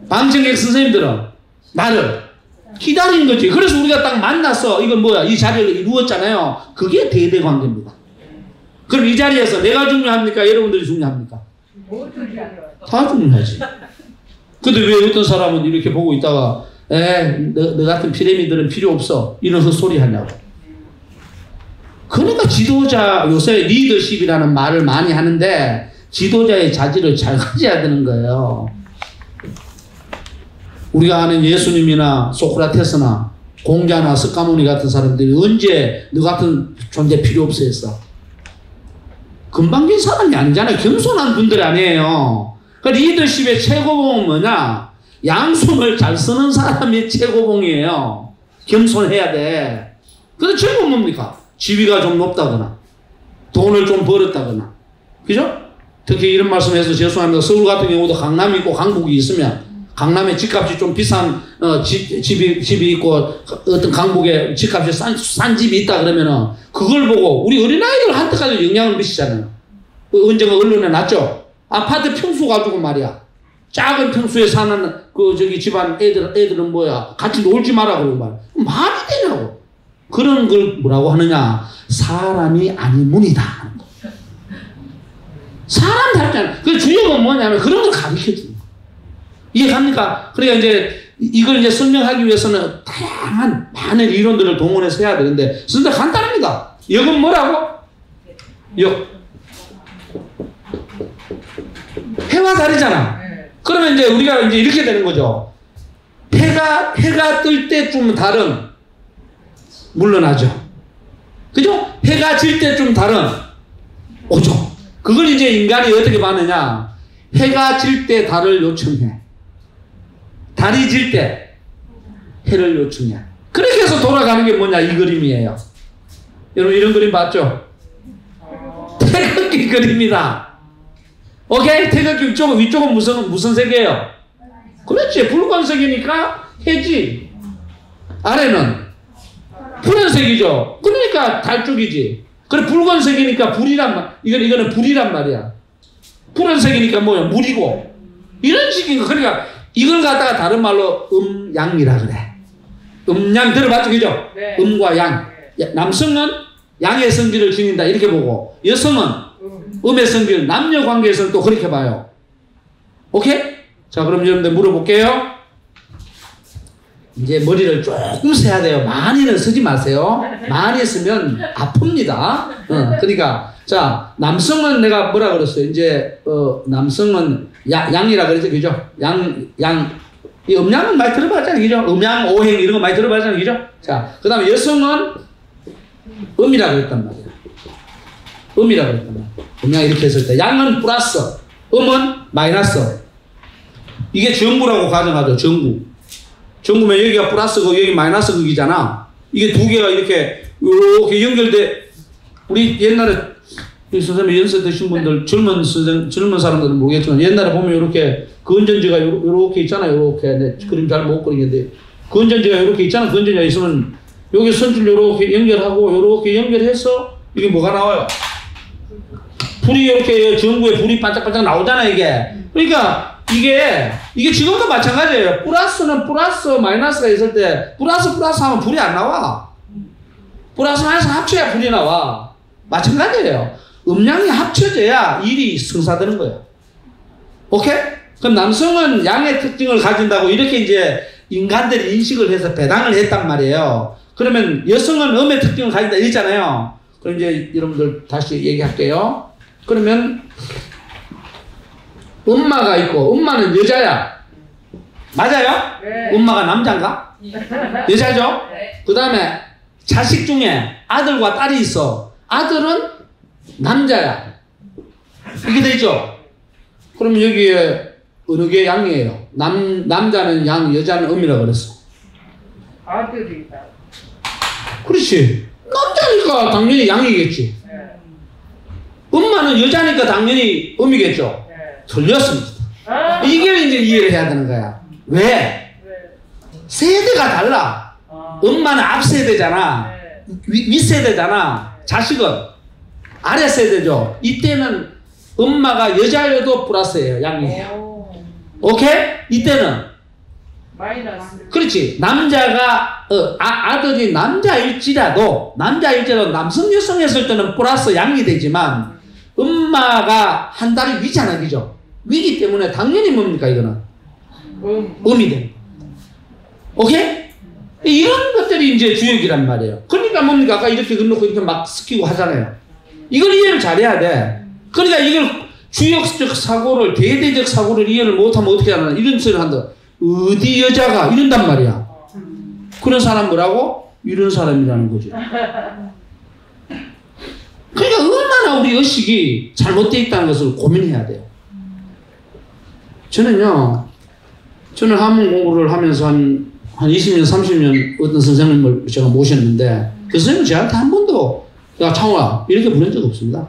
방청객 선생님들은 나를 기다린 거지. 그래서 우리가 딱 만나서 이건 뭐야? 이 자리를 이루었잖아요. 그게 대대 관계입니다. 그럼 이 자리에서 내가 중요합니까? 여러분들이 중요합니까? 다 중요하지. 근데 왜 어떤 사람은 이렇게 보고 있다가 너 같은 피레미들은 필요 없어. 이런 헛소리 하냐고. 그러니까 지도자 요새 리더십이라는 말을 많이 하는데 지도자의 자질을 잘 가져야 되는 거예요. 우리가 아는 예수님이나 소크라테스나 공자나 스카모니 같은 사람들이 언제 너 같은 존재 필요 없어 했어. 금방진 사람이 아니잖아요. 겸손한 분들이 아니에요. 그 리더십의 최고봉은 뭐냐? 양손을 잘 쓰는 사람이 최고봉이에요. 겸손해야 돼. 근데 최고는 뭡니까? 지위가 좀 높다거나 돈을 좀 벌었다거나 그죠? 특히 이런 말씀해서 죄송합니다. 서울 같은 경우도 강남이 있고 강북이 있으면 강남에 집값이 좀 비싼 집이 있고 어떤 강북에 집값이 싼 집이 있다 그러면은 그걸 보고 우리 어린아이들한테까지 영향을 미치잖아요. 언젠가 언론에 났죠. 아파트 평수 가지고 말이야. 작은 평수에 사는 집안 애들은 뭐야? 같이 놀지 마라 그러고 말이 되냐고. 그런 걸 뭐라고 하느냐? 사람이 아니문이다. 사람 닮잖아. 그 주역은 뭐냐면 그런 걸 가르쳐 주는 거야. 이해갑니까? 그러니까 이제 이걸 이제 설명하기 위해서는 다양한 많은 이론들을 동원해서 해야 되는데 진짜 간단합니다. 역은 뭐라고? 역. 해와 달이잖아. 그러면 이제 우리가 이제 이렇게 되는 거죠. 해가 뜰 때쯤 달은 물러나죠. 그죠? 해가 질 때쯤 달은 오죠. 그걸 이제 인간이 어떻게 받느냐? 해가 질 때 달을 요청해. 달이 질 때 해를 요청해. 그렇게 해서 돌아가는 게 뭐냐? 이 그림이에요. 여러분 이런 그림 봤죠? 태극기 그림이다. 오케이? 태극기 위쪽은 무슨 색이에요? 그렇지. 붉은색이니까 해지. 아래는 푸른색이죠. 그러니까 달쪽이지. 그래 붉은색이니까 이거는 불이란 말이야. 푸른색이니까 뭐야? 물이고. 이런 식인 거. 그러니까 이걸 갖다가 다른 말로 음양이라 그래. 음양 들어봤죠? 그죠? 네. 음과 양. 남성은 양의 성질을 지닌다 이렇게 보고 여성은 음의 성질, 남녀 관계에서는 또 그렇게 봐요. 오케이? 자 그럼 여러분들 물어볼게요. 이제 머리를 조금 써야 돼요. 많이는 쓰지 마세요. 많이 쓰면 아픕니다. 그러니까 자 남성은 내가 뭐라 그랬어요? 이제 남성은 양이라 그랬죠, 그죠? 이 음양은 많이 들어봤잖아요, 그죠? 음양, 오행 이런 거 많이 들어봤잖아요, 그죠? 자 그다음에 여성은 음이라 그랬단 말이야. 음이라 그랬단 말이야. 음양 이렇게 했을 때 양은 플러스, 음은 마이너스. 이게 정구라고 가정하죠, 정구. 정구면 여기가 플러스고 여기 마이너스 극이잖아. 이게 두 개가 이렇게 연결돼. 우리 옛날에 이 선생님 연세 드신 분들, 젊은 사람들은 모르겠지만, 옛날에 보면 이렇게, 건전지가 요렇게 있잖아요. 요렇게. 네, 그림 잘 못 그리겠는데. 건전지가 요렇게 있잖아. 건전지가 있으면, 여기 선줄 요렇게 연결하고, 요렇게 연결해서, 이게 뭐가 나와요? 불이 이렇게 전구에 불이 반짝반짝 나오잖아요, 이게. 그러니까, 이게 지금도 마찬가지예요. 플러스는 플러스, 마이너스가 있을 때, 플러스 하면 불이 안 나와. 플러스 마이너스 합쳐야 불이 나와. 마찬가지예요. 음양이 합쳐져야 일이 성사되는 거예요. 오케이? 그럼 남성은 양의 특징을 가진다고 이렇게 이제 인간들이 인식을 해서 배당을 했단 말이에요. 그러면 여성은 음의 특징을 가진다 이랬잖아요. 그럼 이제 여러분들 다시 얘기할게요. 그러면 엄마가 있고, 엄마는 여자야. 맞아요?
네.
엄마가 남자인가? 여자죠?
네.
그 다음에 자식 중에 아들과 딸이 있어. 아들은 남자야. 이렇게 되죠? 그럼 여기에 어느 게 양이에요? 남자는 양, 여자는 음이라고 그랬어.
아들이다.
그렇지. 남자니까 당연히 양이겠지.
네.
엄마는 여자니까 당연히 음이겠죠.
네.
틀렸습니다.
아.
이게 이제 이해를 해야 되는 거야. 왜?
네.
세대가 달라.
아.
엄마는 앞세대잖아.
네.
윗세대잖아. 자식은 아랫세대죠. 이때는 엄마가 여자여도 플러스예요. 양이에요.
오.
오케이? 이때는
마이너스.
그렇지. 남자가 아들이 남자일지라도 남성 여성 했을 때는 플러스 양이 되지만 엄마가 한 달이 위잖아. 그죠? 위기 때문에 당연히 뭡니까 이거는? 음이 되는 거예요. 오케이? 이런 것들이 이제 주역이란 말이에요. 그러니까 뭡니까? 아까 이렇게 놓고 이렇게 막 스키고 하잖아요. 이걸 이해를 잘해야 돼. 그러니까 이걸 주역적 사고를, 대대적 사고를 이해를 못하면 어떻게 하나, 이런 소리를 한다. 어디 여자가 이런단 말이야. 그런 사람 뭐라고? 이런 사람이라는 거죠. 그러니까 얼마나 우리 의식이 잘못되어 있다는 것을 고민해야 돼요. 저는 한문 공부를 하면서 한 20년, 30년 어떤 선생님을 제가 모셨는데, 그 선생님은 저한테 한 번도, 야, 창호야, 이렇게 부른 적 없습니다.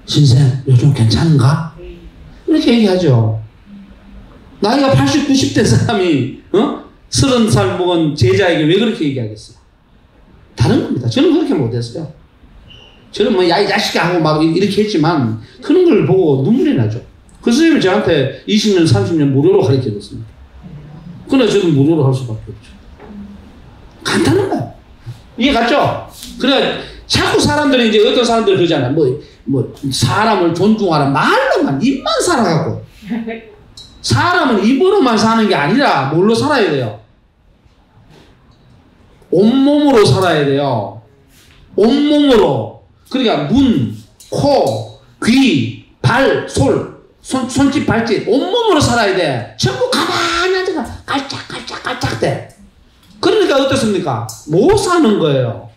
신생, 요즘 괜찮은가? 이렇게 얘기하죠. 나이가 80, 90대 사람이, 30살 먹은 제자에게 왜 그렇게 얘기하겠어요? 다른 겁니다. 저는 그렇게 못했어요. 저는 뭐, 야, 이 자식아 하고 막 이렇게 했지만, 그런 걸 보고 눈물이 나죠. 그 선생님이 저한테 20년, 30년 무료로 가르쳐 줬습니다. 그러나 저도 무료로 할 수밖에 없죠. 간단한 거예요. 이해 갔죠? 그래, 자꾸 사람들이 이제 어떤 사람들 그러잖아요. 사람을 존중하라. 말로만, 입만 살아가고. 사람은 입으로만 사는 게 아니라 뭘로 살아야 돼요? 온몸으로 살아야 돼요. 온몸으로. 그러니까 눈, 코, 귀, 발, 손짓, 발짓, 온몸으로 살아야 돼. 전부 가만히 앉아가 깔짝깔짝 돼. 그러니까 어떻습니까? 못 사는 거예요.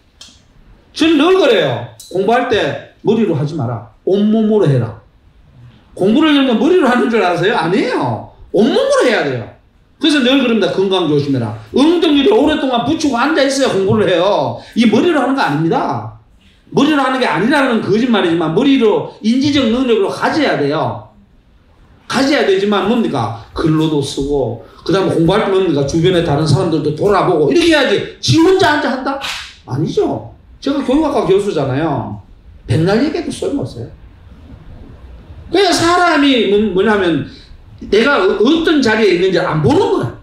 저는 늘 그래요. 공부할 때 머리로 하지 마라. 온몸으로 해라. 공부를 그러면 머리로 하는 줄 아세요? 아니에요. 온몸으로 해야 돼요. 그래서 늘 그럽니다. 건강 조심해라. 엉덩이를 오랫동안 붙이고 앉아있어야 공부를 해요. 이게 머리로 하는 거 아닙니다. 머리로 하는 게 아니라는 거짓말이지만 머리로 인지적 능력으로 가져야 돼요. 가져야 되지만 뭡니까? 글로도 쓰고 그 다음에 공부할 때 뭡니까? 주변에 다른 사람들도 돌아보고 이렇게 해야지. 지 혼자 앉아 한다? 아니죠. 제가 교육학과 교수잖아요. 백날 얘기해도 소용없어요. 그러니까 사람이 뭐냐면 내가 어떤 자리에 있는지 안 보는 거야.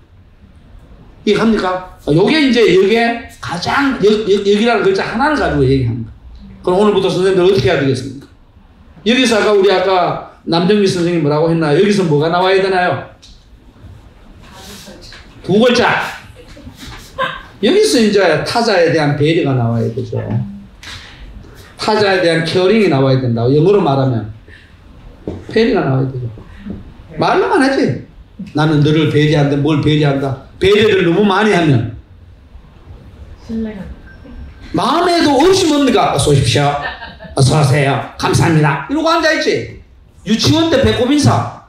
이해갑니까? 요게 이제 여기에 가장 여기라는 글자 하나를 가지고 얘기합니다. 그럼 오늘부터 선생님들 어떻게 해야 되겠습니까? 여기서 우리 아까 남정미 선생님 뭐라고 했나요? 여기서 뭐가 나와야 되나요? 두 글자. 여기서 이제 타자에 대한 배려가 나와야 되죠. 타자에 대한 케어링이 나와야 된다고. 영어로 말하면 배려가 나와야 되죠. 말로만 하지. 나는 너를 배려한다. 뭘 배려한다. 배려를 너무 많이 하면 마음에도 없이 뭡니까? 어서 오십시오. 어서 오세요. 감사합니다. 이러고 앉아있지. 유치원 때 배꼽 인사.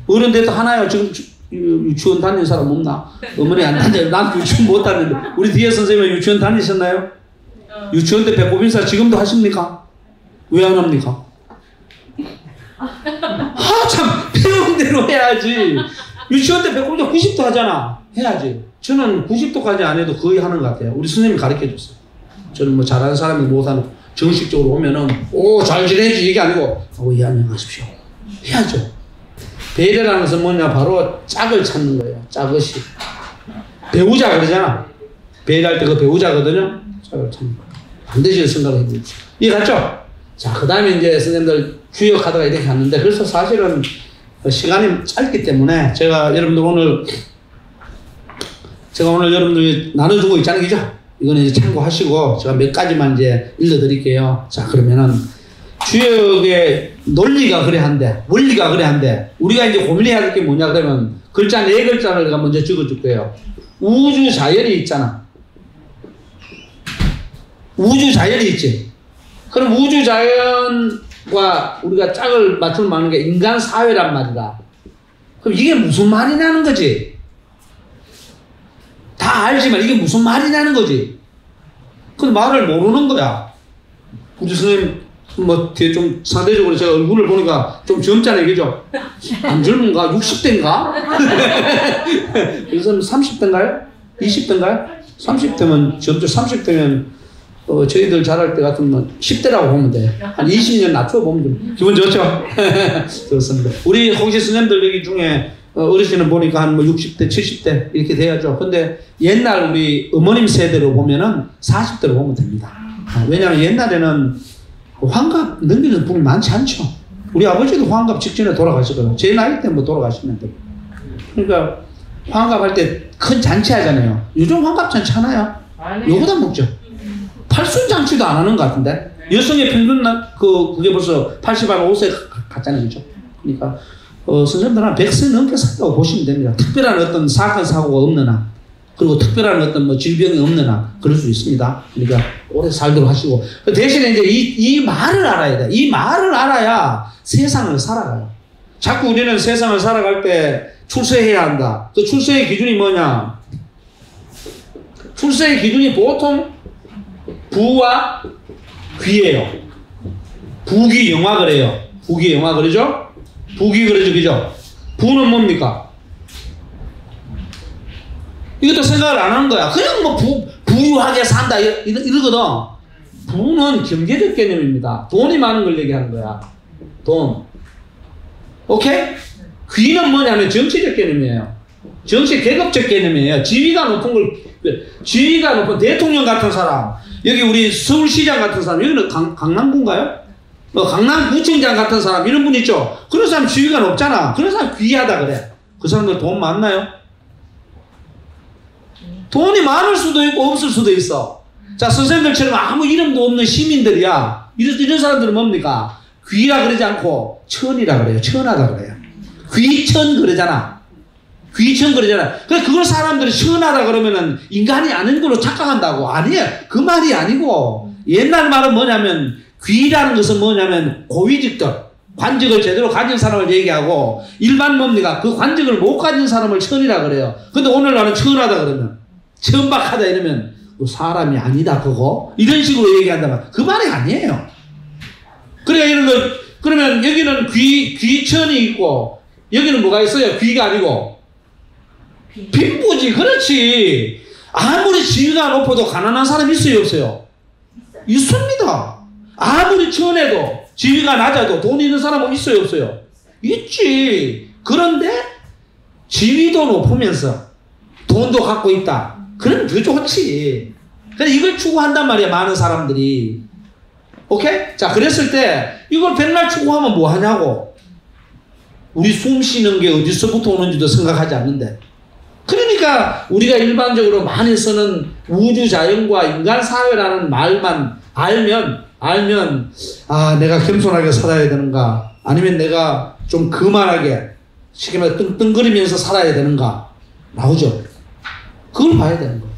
어른 돼도 하나요. 지금 유치원 다니는 사람 없나? 어머니 안 다녀요. 난 유치원 못 다니는데. 우리 뒤에 선생님은 유치원 다니셨나요? 유치원 때 배꼽 인사 지금도 하십니까? 왜 안 합니까? 참 배운 대로 해야지. 유치원 때 배꼽 인사 90도 하잖아. 해야지. 저는 90도까지 안 해도 거의 하는 것 같아요. 우리 선생님이 가르쳐 줬어요. 저는 뭐 잘하는 사람이 못하는 정식적으로 오면은 잘 지내지 이게 아니고 예 안녕하십시오 해야죠. 배려라는 것은 뭐냐 바로 짝을 찾는 거예요. 짝것이 배우자 그러잖아. 배려할 때 그 배우자거든요. 짝을 찾는 거예요. 반드시 생각을 해보십시오. 이해갔죠? 자, 그 다음에 이제 선생님들 주역하다가 이렇게 갔는데 그래서 사실은 시간이 짧기 때문에 제가 여러분들 여러분들 나눠주고 있잖아요. 그죠? 이거는 이제 참고하시고 제가 몇 가지만 이제 읽어드릴게요. 자, 그러면은 주역의 논리가 그래 한데 원리가 그래 한데 우리가 이제 고민해야 될 게 뭐냐 그러면 글자 4글자를 내가 먼저 적어줄 거예요. 우주 자연이 있잖아. 우주 자연이 있지. 그럼 우주 자연과 우리가 짝을 맞출 만한 게 인간 사회란 말이다. 그럼 이게 무슨 말이냐는 거지. 다 알지만 이게 무슨 말이냐는 거지. 그 말을 모르는 거야. 우리 선생님 뭐 뒤에 좀 상대적으로 제가 얼굴을 보니까 좀 젊잖아요, 그죠? 안 젊은가? 60대인가? 그래서 30대인가요? 20대인가요? 30대면 젊죠. 30대면 저희들 자랄 때 같으면 10대라고 보면 돼. 한 20년 낮춰 보면 좀 기분 좋죠? 좋습니다. 우리 혹시 선생님들 여기 중에 어르신은 보니까 한 뭐 60대, 70대 이렇게 돼야죠. 근데 옛날 우리 어머님 세대로 보면은 40대로 보면 됩니다. 왜냐하면 옛날에는 환갑 넘기는 분이 많지 않죠. 우리 아버지도 환갑 직전에 돌아가시거든요. 제 나이 때 뭐 돌아가시면 돼요. 그러니까 환갑할 때 큰 잔치 하잖아요. 요즘 환갑 잔치 하나요? 요거다 먹죠. 팔순 잔치도 안 하는 것 같은데. 여성의 평균 그게 벌써 80한 5세 갔잖아요. 그죠? 그러니까 선생님들 한 100세 넘게 산다고 보시면 됩니다. 특별한 어떤 사건, 사고가 없는 한, 그리고 특별한 어떤 뭐 질병이 없는 한, 그럴 수 있습니다. 그러니까 오래 살도록 하시고. 대신에 이제 이 말을 알아야 돼. 이 말을 알아야 세상을 살아가요. 자꾸 우리는 세상을 살아갈 때 출세해야 한다. 그 출세의 기준이 뭐냐? 출세의 기준이 보통 부와 귀예요. 부귀 영화 그래요. 부귀 영화 그러죠? 부귀 그러죠, 그죠? 부는 뭡니까? 이것도 생각을 안 하는 거야. 그냥 뭐 부유하게 산다 이러거든. 부는 경제적 개념입니다. 돈이 많은 걸 얘기하는 거야. 돈. 오케이? 귀는 뭐냐면 정치적 개념이에요. 정치 계급적 개념이에요. 지위가 높은 대통령 같은 사람, 여기 우리 서울시장 같은 사람, 여기는 강남구인가요? 강남구청장 같은 사람, 이런 분 있죠? 그런 사람 지위가 높잖아. 그런 사람 귀하다 그래. 그 사람들 돈 많나요? 돈이 많을 수도 있고 없을 수도 있어. 자, 선생님들처럼 아무 이름도 없는 시민들이야. 이런 사람들은 뭡니까? 귀라 그러지 않고 천이라 그래요. 천하다 그래요. 귀천 그러잖아. 귀천 그러잖아. 그래, 그걸 사람들이 천하다 그러면은 인간이 아닌 걸로 착각한다고. 아니에요. 그 말이 아니고, 옛날 말은 뭐냐면, 귀라는 것은 뭐냐면, 고위직들, 관직을 제대로 가진 사람을 얘기하고, 일반 뭡니까? 그 관직을 못 가진 사람을 천이라 그래요. 근데 오늘날은 천하다 그러면, 천박하다 이러면, 사람이 아니다, 그거? 이런 식으로 얘기한다면, 그 말이 아니에요. 그러니까 이런 거, 그러면 여기는 귀천이 있고, 여기는 뭐가 있어요? 귀가 아니고. 빈부지, 그렇지. 아무리 지위가 높아도 가난한 사람 있어요, 없어요? 있습니다. 아무리 천해도, 지위가 낮아도 돈 있는 사람은 있어요, 없어요? 있지. 그런데 지위도 높으면서 돈도 갖고 있다. 그러면 더 좋지. 그래, 이걸 추구한단 말이야, 많은 사람들이. 오케이? 자, 그랬을 때 이걸 백날 추구하면 뭐 하냐고. 우리 숨 쉬는 게 어디서부터 오는지도 생각하지 않는데. 그러니까 우리가 일반적으로 많이 쓰는 우주자연과 인간사회라는 말만 알면 내가 겸손하게 살아야 되는가, 아니면 내가 좀 거만하게 쉽게 말해 뚱뚱거리면서 살아야 되는가 나오죠. 그걸 봐야 되는 거예요.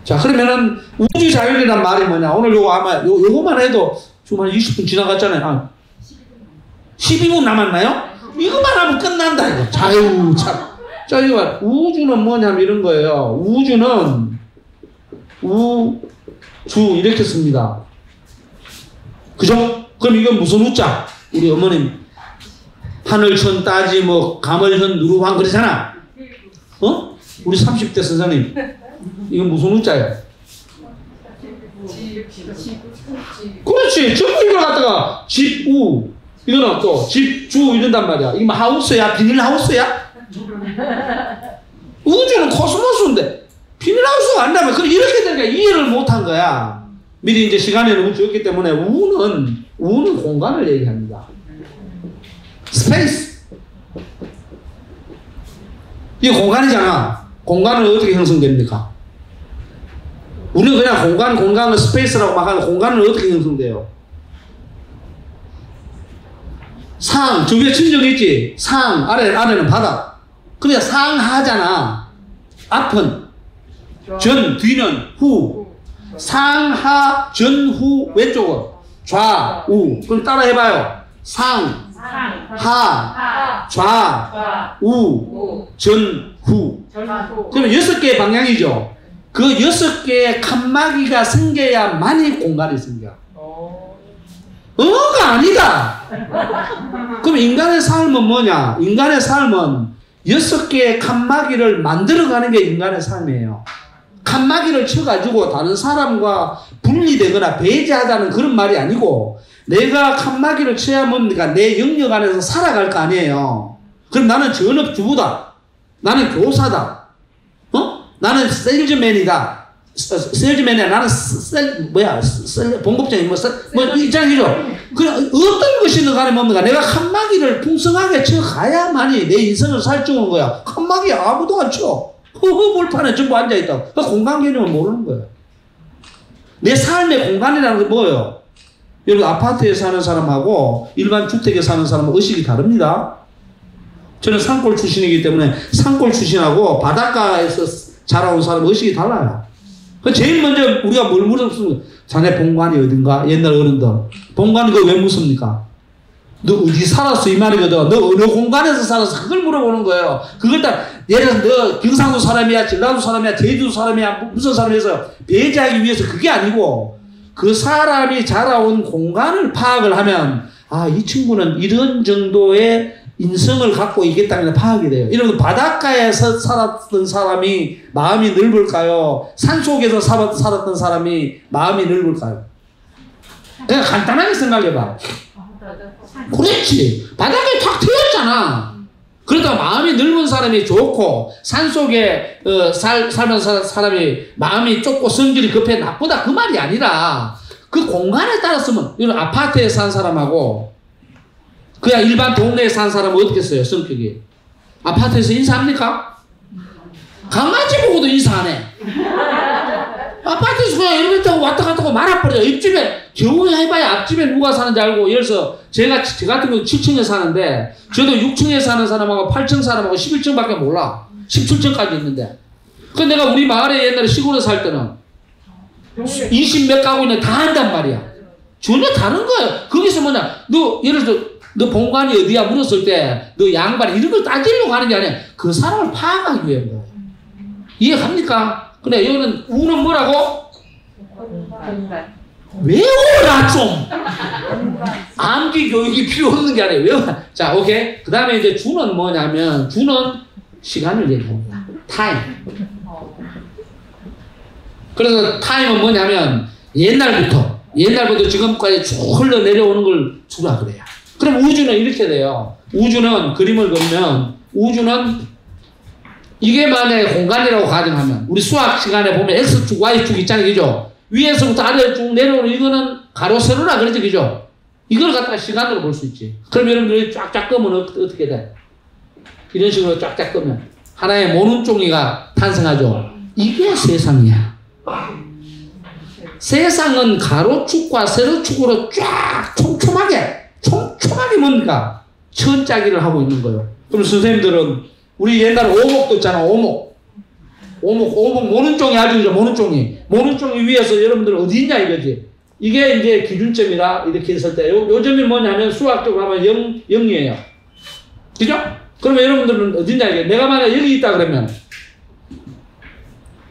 자, 그러면은 우주자연이란 말이 뭐냐. 오늘 요거 아마 요거만 해도 지금 한 20분 지나갔잖아요. 12분 남았나요? 이거만 하면 끝난다 이거. 자유 참. 자, 이거 봐. 우주는 뭐냐면 이런 거예요. 우주는 주 이렇게 씁니다. 그죠? 그럼 이건 무슨 우자? 우리 어머님 하늘천 따지 뭐 가물현 누르왕 그러잖아. 어? 우리 30대 선생님 이건 무슨 우자예요? 그렇지. 전부 이걸 갖다가 집우 이거는 또 집주 이런단 말이야. 이게 뭐 하우스야? 비닐하우스야? 우주는 코스모스인데 비닐하우스가 아니라면 그럼 이렇게 되니까 이해를 못한 거야. 미리 이제 시간이 너무 적기 때문에 우는 공간을 얘기합니다. 스페이스. 이게 공간이잖아. 공간은 어떻게 형성됩니까? 우리는 그냥 공간을 스페이스라고 막 하는 공간은 어떻게 형성돼요? 상, 저 위에 천정했지? 상, 아래는 바다. 그러니까 상하잖아. 앞은 전, 뒤는 후. 상하, 전, 후, 왼쪽은 좌, 우. 그럼 따라 해봐요. 상, 하, 좌, 우, 전, 후. 그러면 6개의 방향이죠. 그 6개의 칸막이가 생겨야만이 공간이 생겨. 어가 아니다. 그럼 인간의 삶은 뭐냐? 인간의 삶은 6개의 칸막이를 만들어가는 게 인간의 삶이에요. 칸막이를 쳐가지고 다른 사람과 분리되거나 배제하자는 그런 말이 아니고 내가 칸막이를 쳐야 뭡니까? 내 영역 안에서 살아갈 거 아니에요. 그럼 나는 전업주부다. 나는 교사다. 나는 세일즈맨이다. 세일즈맨이야. 나는 봉급쟁이 입장이죠. 그냥 어떤 것이든 간에 뭡니까? 내가 칸막이를 풍성하게 쳐가야만이 내 인생을 살찌우는 거야. 칸막이 아무도 안 쳐. 볼판에 전부 앉아있다고. 그러니까 공간 개념을 모르는 거예요. 내 삶의 공간이라는 게 뭐예요? 여러분 아파트에 사는 사람하고 일반 주택에 사는 사람은 의식이 다릅니다. 저는 산골 출신이기 때문에 산골 출신하고 바닷가에서 자라온 사람 의식이 달라요. 제일 먼저 우리가 뭘 물었으면 자네 본관이 어딘가? 옛날 어른들 본관이 그거 왜 묻습니까? 너 어디 살았어? 이 말이거든. 너 어느 공간에서 살았어? 그걸 물어보는 거예요. 그걸 다 예를 들어 너 경상도 사람이야, 전라도 사람이야, 제주도 사람이야, 무슨 사람이어서 배제하기 위해서 그게 아니고 그 사람이 자라온 공간을 파악을 하면 아, 이 친구는 이런 정도의 인성을 갖고 있겠다는 파악이 돼요. 이러면 바닷가에서 살았던 사람이 마음이 넓을까요? 산속에서 살았던 사람이 마음이 넓을까요? 그냥 간단하게 생각해봐. 그렇지. 바닷가에 탁 트였잖아. 그러다 마음이 넓은 사람이 좋고 산속에 살면서 사람이 마음이 좁고 성질이 급해 나쁘다 그 말이 아니라 그 공간에 따랐으면 이런 아파트에 산 사람하고 그냥 일반 동네에 산 사람은 어떻게 써요? 성격이. 아파트에서 인사합니까? 강아지 보고도 인사 안 해. 아파트에서 그냥 엘리베이터 왔다 갔다 하고 말아버려. 입집에 겨우 해봐야 앞집에 누가 사는지 알고. 예를 들어서 저 같은 경우 7층에 사는데 저도 6층에 사는 사람하고 8층 사람하고 11층밖에 몰라. 17층까지 있는데. 그 내가 우리 마을에 옛날에 시골에 살 때는 20몇 가구인데 다 한단 말이야. 전혀 다른 거야. 거기서 뭐냐. 너 예를 들어서 너 본관이 어디야 물었을 때 너 양반 이런 걸 따지려고 하는 게 아니야. 그 사람을 파악하기 위한 거야. 이해갑니까? 근데 여기는 우는 뭐라고? 외워라 좀. 암기 교육이 필요 없는 게 아니에요. 외워라. 자, 오케이. 그 다음에 이제 주는 뭐냐면 주는 시간을 얘기합니다. 타임. 그래서 타임은 뭐냐면 옛날부터 지금까지 쭉 흘러내려오는 걸 주라 그래요. 그럼 우주는 이렇게 돼요. 우주는 그림을 그리면 우주는 이게 만약에 공간이라고 가정하면 우리 수학 시간에 보면 X축, Y축 있잖아요. 그죠? 위에서부터 아래로 쭉 내려오는 이거는 가로, 세로라 그러죠. 그죠? 이걸 갖다가 시간으로 볼 수 있지. 그럼 여러분들이 쫙쫙 끄면 어떻게 돼? 이런 식으로 쫙쫙 끄면 하나의 모눈종이가 탄생하죠. 이게 세상이야. 세상은 가로축과 세로축으로 쫙 촘촘하게 뭡니까? 천짜기를 하고 있는 거예요. 그럼 선생님들은 우리 옛날에 오목도 있잖아. 오목 모눈종이 아주 있죠. 모눈종이 위에서 여러분들 어디 있냐 이거지. 이게 이제 기준점이라 이렇게 했을 때 요 점이 뭐냐면 수학적으로 하면 0이에요. 그죠? 그러면 여러분들은 어디 있냐 이게. 내가 만약 여기 있다 그러면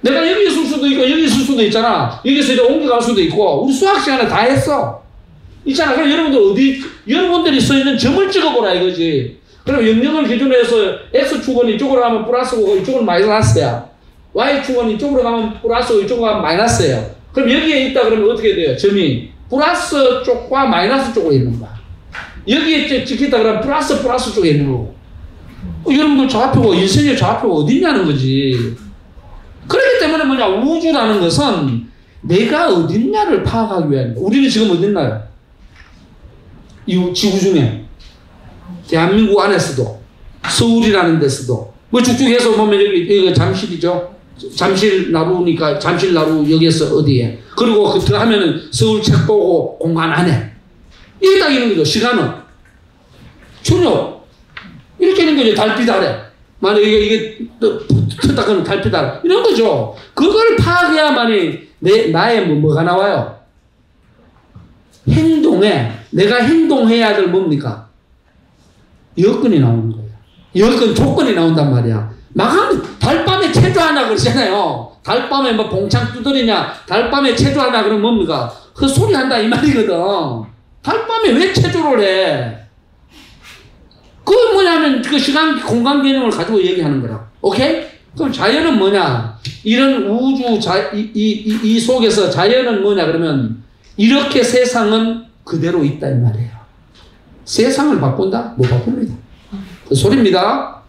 내가 여기 있을 수도 있고 여기 있을 수도 있잖아. 여기서 이제 옮겨갈 수도 있고 우리 수학 시간에 다 했어. 있잖아. 그럼 여러분들 여러분들이 써있는 점을 찍어보라 이거지. 그럼 영역을 기준으로 해서 X축은 이쪽으로 가면 플러스고 이쪽은 마이너스야. Y축은 이쪽으로 가면 플러스고 이쪽으로 가면 마이너스예요. 그럼 여기에 있다 그러면 어떻게 돼요? 점이 플러스 쪽과 마이너스 쪽으로 있는 거야. 여기에 찍혔다 그러면 플러스 쪽에 있는 거고. 여러분들 좌표가 인생의 좌표가 어디 있냐는 거지. 그렇기 때문에 뭐냐 우주라는 것은 내가 어디 있냐를 파악하기 위한 거야. 우리는 지금 어디 있나요? 이 지구 중에 대한민국 안에서도 서울이라는 데서도 뭐 쭉쭉해서 보면 여기 잠실이죠. 잠실 나루니까 잠실 나루 여기에서 어디에 그리고 그 들어가면은 서울 책 보고 공간 안에 이게 딱 있는 거죠. 시간은 저녁 이렇게 있는 거죠. 달빛 아래 만약에 이게 tus다 그러면 달빛 아래 이런 거죠. 그걸 파악해야만이 나의 뭐가 나와요. 행동에 내가 행동해야 될 뭡니까? 여건이 나오는 거예요. 여건 조건이 나온단 말이야. 막 달밤에 체조하냐 그러잖아요. 달밤에 뭐 봉창 두드리냐 달밤에 체조하냐 그러면 뭡니까? 그 소리 한다 이 말이거든. 달밤에 왜 체조를 해? 그건 뭐냐면 그 시간 공간 개념을 가지고 얘기하는 거라. 오케이? 그럼 자연은 뭐냐? 이런 우주 이 속에서 자연은 뭐냐 그러면 이렇게 세상은 그대로 있다 이 말이에요. 세상을 바꾼다? 뭐 바꿉니다. 그 소리입니다.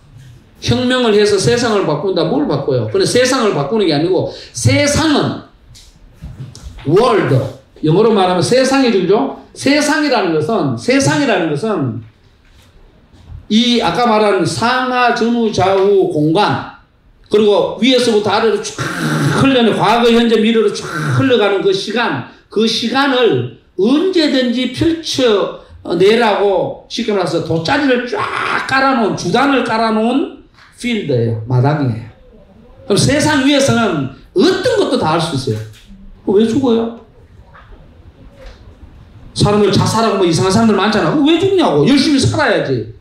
혁명을 해서 세상을 바꾼다. 뭘 바꿔요? 근데 세상을 바꾸는 게 아니고 세상은 world 영어로 말하면 세상이 되죠. 세상이라는 것은 이 아까 말한 상하 전후 좌우 공간 그리고 위에서부터 아래로 쫙 흘러가는 과거 현재 미래로 쫙 흘러가는 그 시간을 언제든지 펼쳐내라고 쉽게 말해서 돗자리를 쫙 깔아놓은 주단을 깔아놓은 필드예요. 마당이에요. 그럼 세상 위에서는 어떤 것도 다 할 수 있어요. 왜 죽어요? 사람들 자살하고 뭐 이상한 사람들 많잖아. 왜 죽냐고. 열심히 살아야지.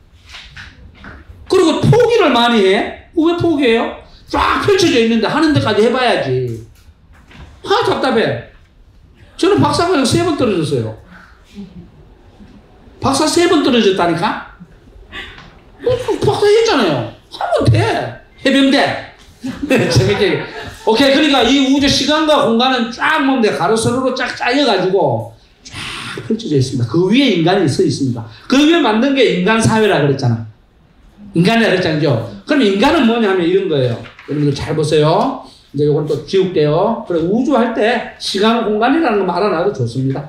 그리고 포기를 많이 해. 왜 포기해요? 쫙 펼쳐져 있는데 하는 데까지 해봐야지. 답답해. 저는 박사과정 3번 떨어졌어요. 박사 3번 떨어졌다니까? 박사 했잖아요. 하면 돼. 해병대. 재밌게. 오케이. 그러니까 이 우주 시간과 공간은 쫙 뭔데 가로세로로 쫙 짜여가지고 쫙 펼쳐져 있습니다. 그 위에 인간이 서 있습니다. 그 위에 만든 게 인간 사회라 그랬잖아. 인간이라 그랬잖아요. 그럼 인간은 뭐냐면 이런 거예요. 여러분들 잘 보세요. 이제 요건 또 지울게요. 그래, 우주 할 때 시간 공간이라는 거 알아놔도 좋습니다.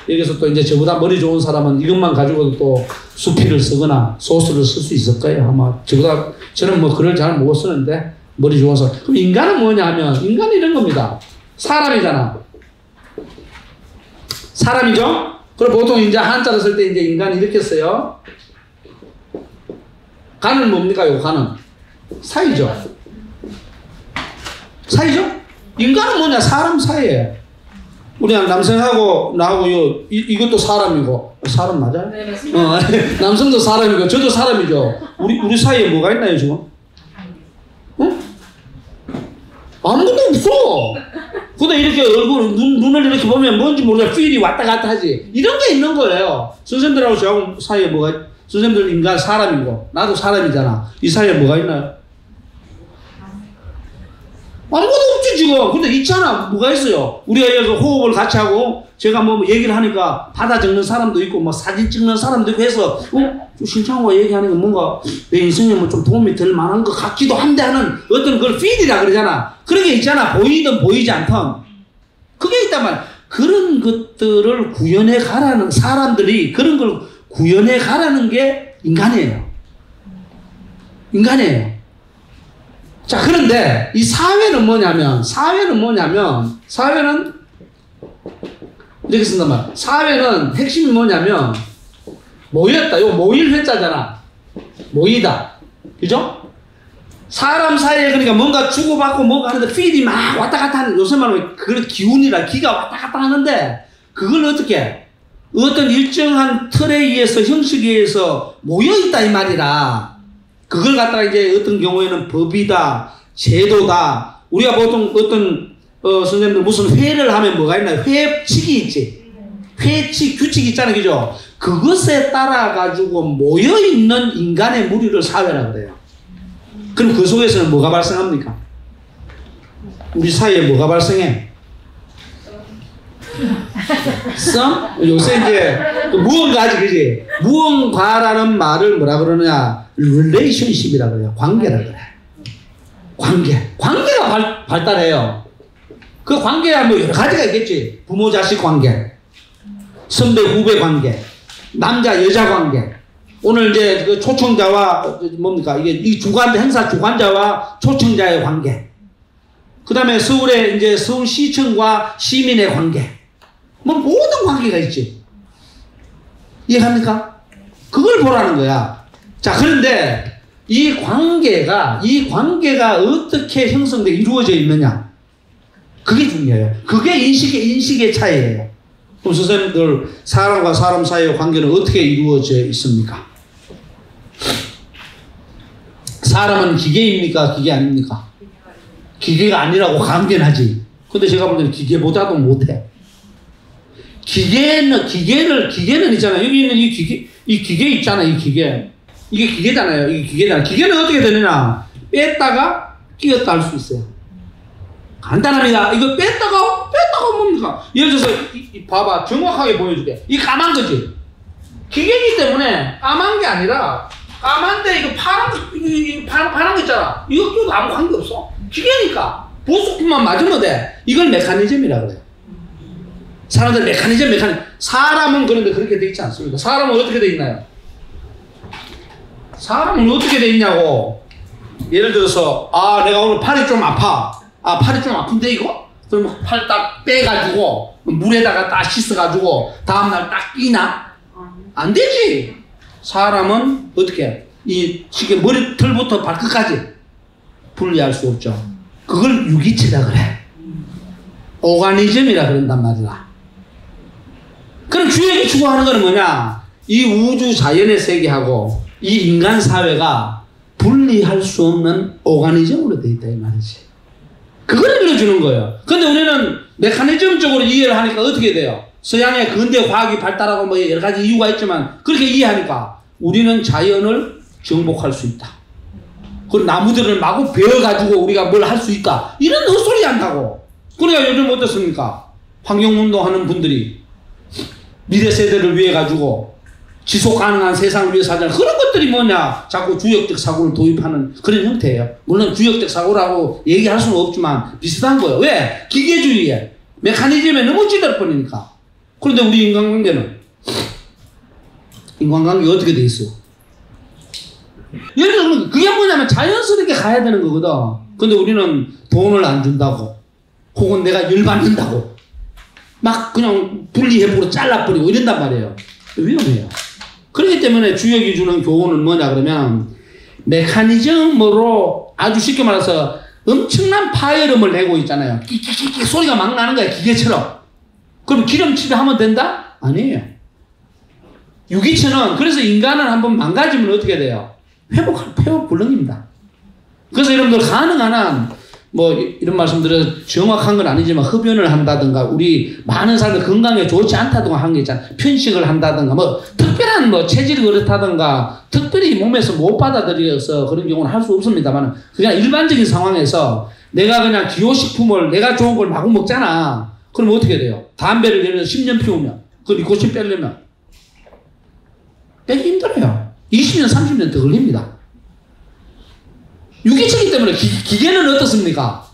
여기서 또 이제 저보다 머리 좋은 사람은 이것만 가지고도 또 수필을 쓰거나 소설을 쓸 수 있을 거예요. 아마 저보다 저는 뭐 글을 잘 못 쓰는데 머리 좋은 사람. 그럼 인간은 뭐냐 하면 인간은 이런 겁니다. 사람이잖아. 사람이죠? 그리고 보통 이제 한자를 쓸 때 이제 인간이 이렇게 써요. 간은 뭡니까? 요 간은 사이죠. 사이죠? 인간은 뭐냐? 사람 사이에요. 우리 남성하고 나하고 이것도 사람이고 사람 맞아요?
네, 맞습니다.
남성도 사람이고 저도 사람이죠. 우리 사이에 뭐가 있나요 지금? 어? 아무것도 없어. 근데 이렇게 얼굴 눈을 이렇게 보면 뭔지 모르겠어. 필이 왔다 갔다 하지. 이런 게 있는 거예요. 선생님들하고 저하고 사이에 뭐가 선생님들 인간 사람이고 나도 사람이잖아. 이 사이에 뭐가 있나요? 아무것도 없지 지금. 근데 있잖아. 뭐가 있어요? 우리가 여기서 호흡을 같이 하고 제가 뭐 얘기를 하니까 받아 적는 사람도 있고 뭐 사진 찍는 사람도 있고 해서 신창호가 얘기하는 건 뭔가 내 인생에 뭐 좀 도움이 될 만한 것 같기도 한데 하는 어떤 그걸 필이라 그러잖아. 그런 게 있잖아. 보이든 보이지 않든 그게 있단 말이야. 그런 것들을 구현해 가라는 사람들이 그런 걸 구현해 가라는 게 인간이에요. 인간이에요. 자, 그런데 이 사회는 뭐냐면 이렇게 쓴단 말이야. 사회는 핵심이 뭐냐면 모였다. 이거 모일 회자잖아. 모이다. 그죠? 사람 사이에 그러니까 뭔가 주고받고 뭔가 하는데 필이 막 왔다 갔다 하는 요새 말하면 그걸 기운이라 기가 왔다 갔다 하는데 그걸 어떻게 어떤 일정한 틀에 의해서 형식에 의해서 모여있다 이 말이라 그걸 갖다가 이제 어떤 경우에는 법이다 제도다 우리가 보통 어떤 선생님들 무슨 회를 하면 뭐가 있나요? 회칙이 있지. 회칙, 규칙이 있잖아요. 그죠? 그것에 따라 가지고 모여있는 인간의 무리를 사회라고 그래요. 그럼 그 속에서는 뭐가 발생합니까? 우리 사이에 뭐가 발생해? 썸? 요새 이제 무언가지, 그지? 무언가라는 말을 뭐라 그러느냐? relationship이라고 그래요. 관계라 그래. 관계가 발달해요. 그 관계야 뭐 여러 가지가 있겠지. 부모 자식 관계, 선배 후배 관계, 남자 여자 관계. 오늘 이제 그 초청자와 뭡니까? 이게 이 행사 주관자와 초청자의 관계. 그 다음에 서울의 이제 서울시청과 시민의 관계. 뭐 모든 관계가 있지. 이해합니까? 그걸 보라는 거야. 자, 그런데 이 관계가 어떻게 형성되어 이루어져 있느냐. 그게 중요해요. 그게 인식의 차이예요. 그럼 선생님들, 사람과 사람 사이의 관계는 어떻게 이루어져 있습니까? 사람은 기계입니까? 기계 아닙니까? 기계가 아니라고 강변하지. 근데 제가 볼 때는 기계보다도 못해. 기계는 있잖아요. 여기 있는 이 기계 있잖아, 이 기계. 이게 기계잖아요. 이게 기계잖아. 기계는 어떻게 되느냐? 뺐다가 끼웠다 할 수 있어요. 간단합니다. 이거 뺐다가 뭡니까? 예를 들어서, 봐봐. 정확하게 보여줄게. 이 까만 거지? 기계이기 때문에 까만 게 아니라, 까만데 이거 파란 거 있잖아. 이것도 아무 관계 없어. 기계니까. 보석만 맞으면 돼. 이걸 메커니즘이라 그래요. 사람들 메커니즘. 사람은 그런데 그렇게 돼 있지 않습니다. 사람은 어떻게 돼 있나요? 사람은 어떻게 돼 있냐고. 예를 들어서, 내가 오늘 팔이 좀 아파. 팔이 좀 아픈데 이거? 그럼 팔 딱 빼가지고 물에다가 딱 씻어가지고 다음날 딱 끼나? 안 되지. 사람은 어떻게? 이 지금 머리털부터 발끝까지 분리할 수 없죠. 그걸 유기체라 그래. 오가니즘이라 그런단 말이야. 그럼 주역이 추구하는 거는 뭐냐? 이 우주 자연의 세계하고 이 인간 사회가 분리할 수 없는 오가니즘으로 되어 있다 이 말이지. 그걸 밀어주는 거예요. 근데 우리는 메커니즘적으로 이해를 하니까 어떻게 돼요? 서양의 근대 과학이 발달하고 뭐 여러 가지 이유가 있지만 그렇게 이해하니까 우리는 자연을 정복할 수 있다. 그리고 나무들을 마구 베어가지고 우리가 뭘 할 수 있다. 이런 헛소리 한다고. 그러니까 요즘 어떻습니까? 환경운동 하는 분들이 미래 세대를 위해 가지고 지속 가능한 세상을 위해서 하잖아요. 그런 것들이 뭐냐? 자꾸 주역적 사고를 도입하는 그런 형태예요. 물론 주역적 사고라고 얘기할 수는 없지만 비슷한 거예요. 왜? 기계주의에 메커니즘에 너무 찌들 뿐이니까. 그런데 우리 인간관계 어떻게 돼 있어요? 예를 들어 그게 뭐냐면 자연스럽게 가야 되는 거거든. 근데 우리는 돈을 안 준다고 혹은 내가 열받는다고 막 그냥 분리해버리고 잘라버리고 이런단 말이에요. 위험해요. 그렇기 때문에 주역이 주는 교훈은 뭐냐 그러면 메커니즘으로 아주 쉽게 말해서 엄청난 파열음을 내고 있잖아요. 끼끼끼끼 소리가 막 나는 거야. 기계처럼. 그럼 기름칠을 하면 된다? 아니에요. 유기체는 그래서 인간을 한번 망가지면 어떻게 돼요? 회복 불능입니다. 그래서 여러분들 가능한 한 뭐 이런 말씀드려 정확한 건 아니지만 흡연을 한다든가 우리 많은 사람들 건강에 좋지 않다든가 하는 게 있잖아요. 편식을 한다든가 뭐 특별한 뭐 체질이 그렇다든가 특별히 몸에서 못 받아들여서 그런 경우는 할 수 없습니다만 그냥 일반적인 상황에서 내가 그냥 기호식품을 내가 좋은 걸 마구 먹잖아. 그럼 어떻게 돼요? 담배를 예를 들어서 10년 피우면 그걸 니코틴 빼려면 빼기 힘들어요. 20년 30년 더 걸립니다. 유기체이기 때문에 기계는 어떻습니까?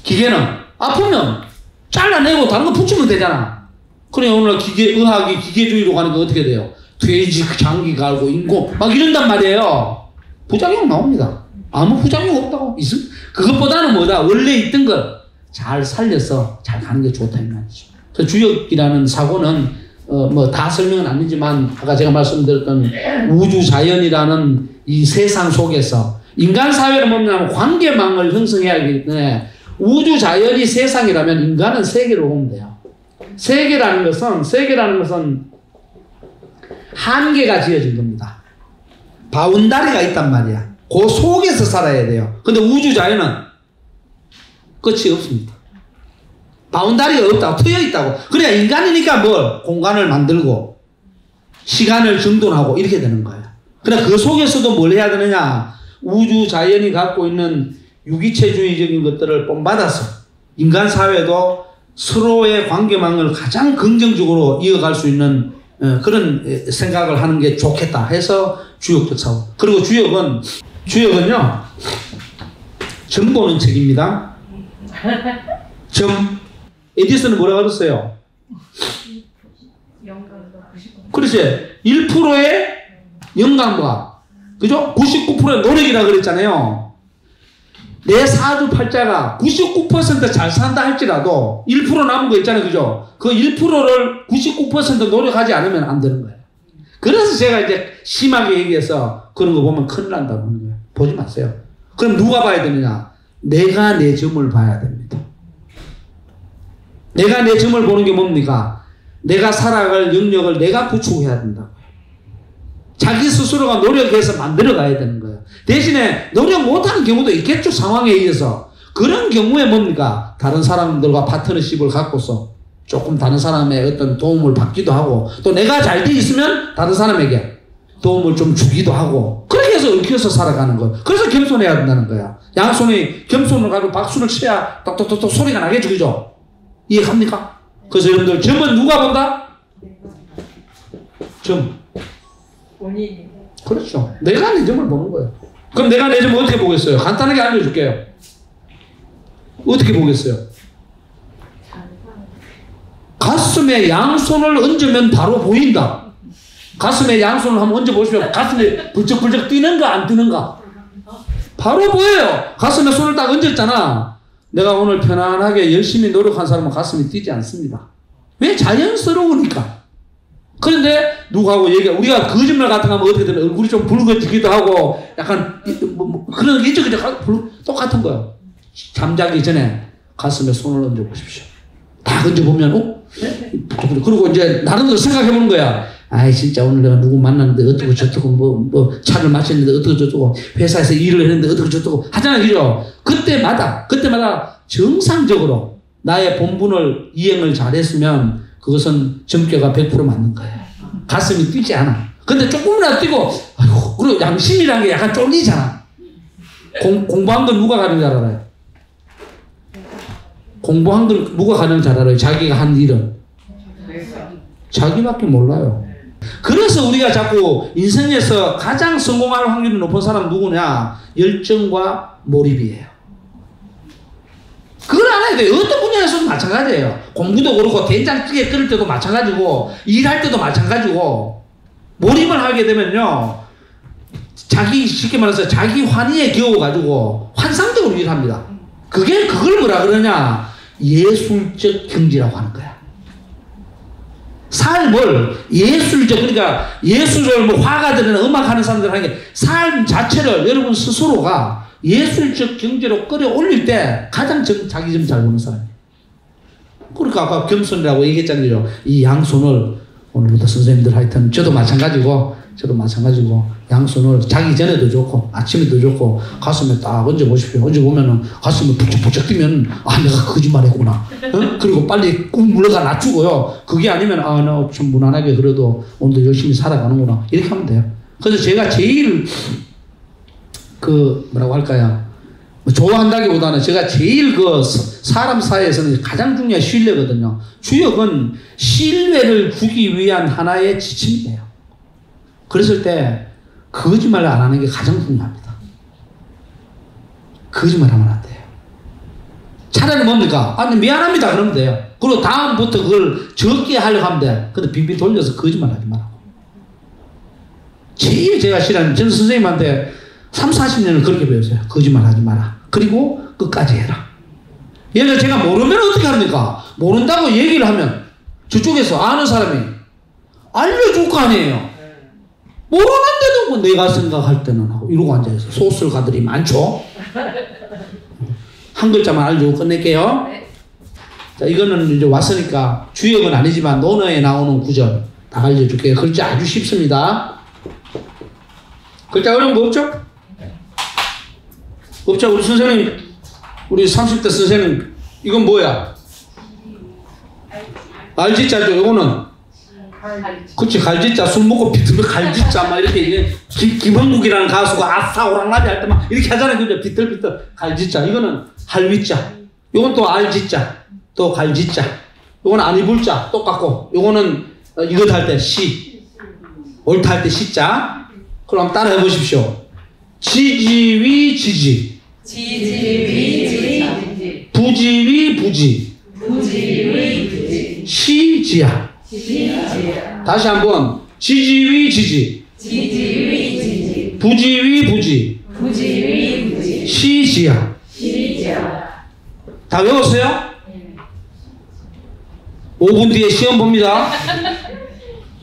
기계는 아프면 잘라내고 다른 거 붙이면 되잖아. 그래 오늘 의학이 기계주의로 가는 게 어떻게 돼요? 돼지 장기 갈고 인공 막 이런단 말이에요. 부작용 나옵니다. 아무 부작용 없다고. 그것보다는 뭐다? 원래 있던 걸 잘 살려서 잘 가는 게 좋다 이 말이죠. 그래서 주역이라는 사고는 뭐 다 설명은 아니지만 아까 제가 말씀드렸던 우주 자연이라는 이 세상 속에서 인간 사회를 뭐냐면 관계망을 형성해야 하기 때문에 우주 자연이 세상이라면 인간은 세계로 보면 돼요. 세계라는 것은 한계가 지어진 겁니다. 바운다리가 있단 말이야. 그 속에서 살아야 돼요. 근데 우주 자연은 끝이 없습니다. 바운다리가 없다고, 트여 있다고. 그래야 인간이니까 뭘 공간을 만들고 시간을 정돈하고 이렇게 되는 거예요. 그래 그 속에서도 뭘 해야 되느냐? 우주 자연이 갖고 있는 유기체주의적인 것들을 본받아서 인간 사회도 서로의 관계망을 가장 긍정적으로 이어갈 수 있는 그런 생각을 하는 게 좋겠다 해서 주역적 사고. 그리고 주역은요 점 보는 책입니다. 점. 에디슨은 뭐라 그랬어요? 그렇지. 1%의 영감과 그죠? 99%의 노력이라 그랬잖아요. 내 사주팔자가 99% 잘 산다 할지라도 1% 남은 거 있잖아요. 그죠? 그 1%를 99% 노력하지 않으면 안 되는 거예요. 그래서 제가 이제 심하게 얘기해서 그런 거 보면 큰일 난다고 하는 거예요. 보지 마세요. 그럼 누가 봐야 되느냐? 내가 내 점을 봐야 됩니다. 내가 내 점을 보는 게 뭡니까? 내가 살아갈 영역을 내가 구축해야 된다고요. 자기 스스로가 노력해서 만들어가야 되는 거예요. 대신에 노력 못하는 경우도 있겠죠. 상황에 의해서. 그런 경우에 뭡니까? 다른 사람들과 파트너십을 갖고서 조금 다른 사람의 어떤 도움을 받기도 하고 또 내가 잘 돼 있으면 다른 사람에게 도움을 좀 주기도 하고 그렇게 해서 얽혀서 살아가는 거예요. 그래서 겸손해야 된다는 거야. 양손이 겸손을 가지고 박수를 쳐야 똑똑똑똑 소리가 나겠죠. 그죠? 이해갑니까? 그래서 여러분들 점은 누가 본다? 점.
본인이.
그렇죠. 내가 내 점을 보는 거예요. 그럼 내가 내 점을 어떻게 보겠어요? 간단하게 알려줄게요. 어떻게 보겠어요? 가슴에 양손을 얹으면 바로 보인다. 가슴에 양손을 한번 얹어보시면 가슴에 불쩍불쩍 뛰는가 안 뛰는가? 바로 보여요. 가슴에 손을 딱 얹었잖아. 내가 오늘 편안하게 열심히 노력한 사람은 가슴이 뛰지 않습니다. 왜? 자연스러우니까. 그런데 누구하고 우리가 거짓말 같은 거 하면 어떻게 되나 얼굴이 좀 붉어지기도 하고 약간 그런 게 있죠. 똑같은 거예요. 잠자기 전에 가슴에 손을 얹어 보십시오. 다 얹어보면 그리고 이제 나름대로 생각해보는 거야. 아이 진짜 오늘 내가 누구 만났는데 어떻고 저떻고 뭐 차를 마셨는데 어떻고 저떻고 회사에서 일을 했는데 어떻고 저떻고 하잖아요. 그죠? 그때마다 정상적으로 나의 본분을 이행을 잘했으면 그것은 점괘가 100% 맞는 거예요. 가슴이 뛰지 않아. 근데 조금이라도 뛰고 아이고 그리고 양심이라는 게 약간 쫄리잖아. 공부한 건 누가 가장 잘 알아요? 공부한 건 누가 가장 잘 알아요? 자기가 한 일은 자기밖에 몰라요. 그래서 우리가 자꾸 인생에서 가장 성공할 확률이 높은 사람 누구냐? 열정과 몰입이에요. 그걸 알아야 돼요. 어떤 분야에서도 마찬가지예요. 공부도 그렇고 된장찌개 끓일 때도 마찬가지고 일할 때도 마찬가지고 몰입을 하게 되면요. 쉽게 말해서 자기 환희에 겨워가지고 환상적으로 일합니다. 그걸 뭐라 그러냐? 예술적 경지라고 하는 거야. 삶을 예술적, 그러니까 예술을 뭐 화가들이나 음악하는 사람들 하는 게 삶 자체를 여러분 스스로가 예술적 경지로 끌어올릴 때 가장 자기 점 잘 보는 사람이에요. 그러니까 아까 겸손이라고 얘기했잖아요. 이 양손을 오늘부터 선생님들 하여튼 저도 마찬가지고 양손을 자기 전에도 좋고 아침에도 좋고 가슴에 딱 얹어보십시오. 얹어보면은 가슴이 부쩍부쩍 뛰면 내가 거짓말했구나. 어? 그리고 빨리 꾹 물러가 놔주고요. 그게 아니면 나 좀 무난하게 그래도 오늘도 열심히 살아가는구나. 이렇게 하면 돼요. 그래서 제가 제일 뭐라고 할까요? 좋아한다기보다는 제가 제일 사람 사이에서는 가장 중요한 신뢰거든요. 주역은 신뢰를 주기 위한 하나의 지침이에요. 그랬을 때 거짓말을 안 하는 게 가장 중요합니다. 거짓말하면 안 돼요. 차라리 뭡니까? 미안합니다 그러면 돼요. 그리고 다음부터 그걸 적게 하려고 하면 돼. 근데 빙빙 돌려서 거짓말하지 말라고. 제일 제가 싫어하는 전 선생님한테 30-40년을 그렇게 배웠어요. 거짓말하지 마라. 그리고 끝까지 해라. 예를 들어 제가 모르면 어떻게 합니까? 모른다고 얘기를 하면 저쪽에서 아는 사람이 알려줄 거 아니에요. 모르는데도 뭐 내가 생각할 때는 하고 이러고 앉아있어. 소설가들이 많죠. 한 글자만 알려주고 끝낼게요. 자, 이거는 이제 왔으니까 주역은 아니지만 논어에 나오는 구절 다 알려줄게요. 글자 아주 쉽습니다. 글자 어려운 거 없죠? 없죠? 우리 선생님 우리 30대 선생님, 이건 뭐야? 알지자죠. 이거는 그치, 갈지자. 술 먹고 비틀면 갈지자 막 이렇게 이제 김형국이라는 가수가 아싸 오랑나비 할 때 막 이렇게 하잖아요. 그죠? 비틀비틀 갈지자. 이거는 할위자. 이건 또 알지자. 또 갈지자. 이건 아니불자. 똑같고. 이거는 이것 할 때 시. 옳다 할 때 시자. 그럼 따라해 보십시오. 지지위 지지.
지지위 지지.
부지위 부지.
부지위 부지.
시지야.
시지야.
다시 한번. 지지위 지지.
지지위 지지.
부지위 부지.
부지위 부지.
시지야.
시지야.
다 외웠어요? 5분 뒤에 시험 봅니다.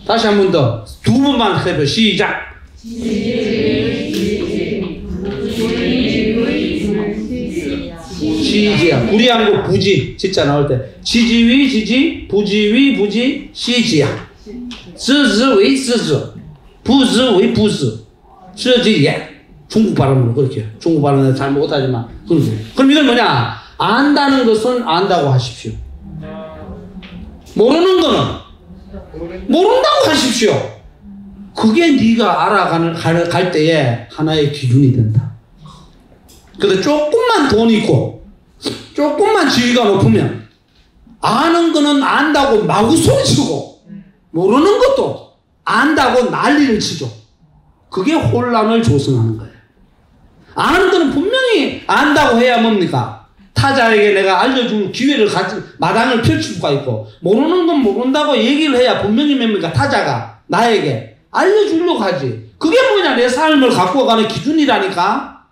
다시 한 번 더. 두 번만 해봐요. 시작.
지지위 지지. 부지위 부지.
시지야. 불이 아니고 부지. 진짜 나올 때. 지지위 지지. 부지위 부지. 시지야. 知之为知之. 부지为부지. 知之也. 중국 발음으로 그렇게. 중국 발음은 잘 못하지만. 그럼 이건 뭐냐? 안다는 것은 안다고 하십시오. 모르는 거는 모른다고 하십시오. 그게 네가 갈 때에 하나의 기준이 된다. 근데 조금만 돈이 있고 조금만 지위가 높으면 아는 거는 안다고 마구 소리치고 모르는 것도 안다고 난리를 치죠. 그게 혼란을 조성하는 거예요. 아는 거는 분명히 안다고 해야 뭡니까? 타자에게 내가 알려줄 기회를 마당을 펼칠 수가 있고, 모르는 건 모른다고 얘기를 해야 분명히 뭡니까? 타자가 나에게 알려주려고 하지. 그게 뭐냐? 내 삶을 갖고 가는 기준이라니까.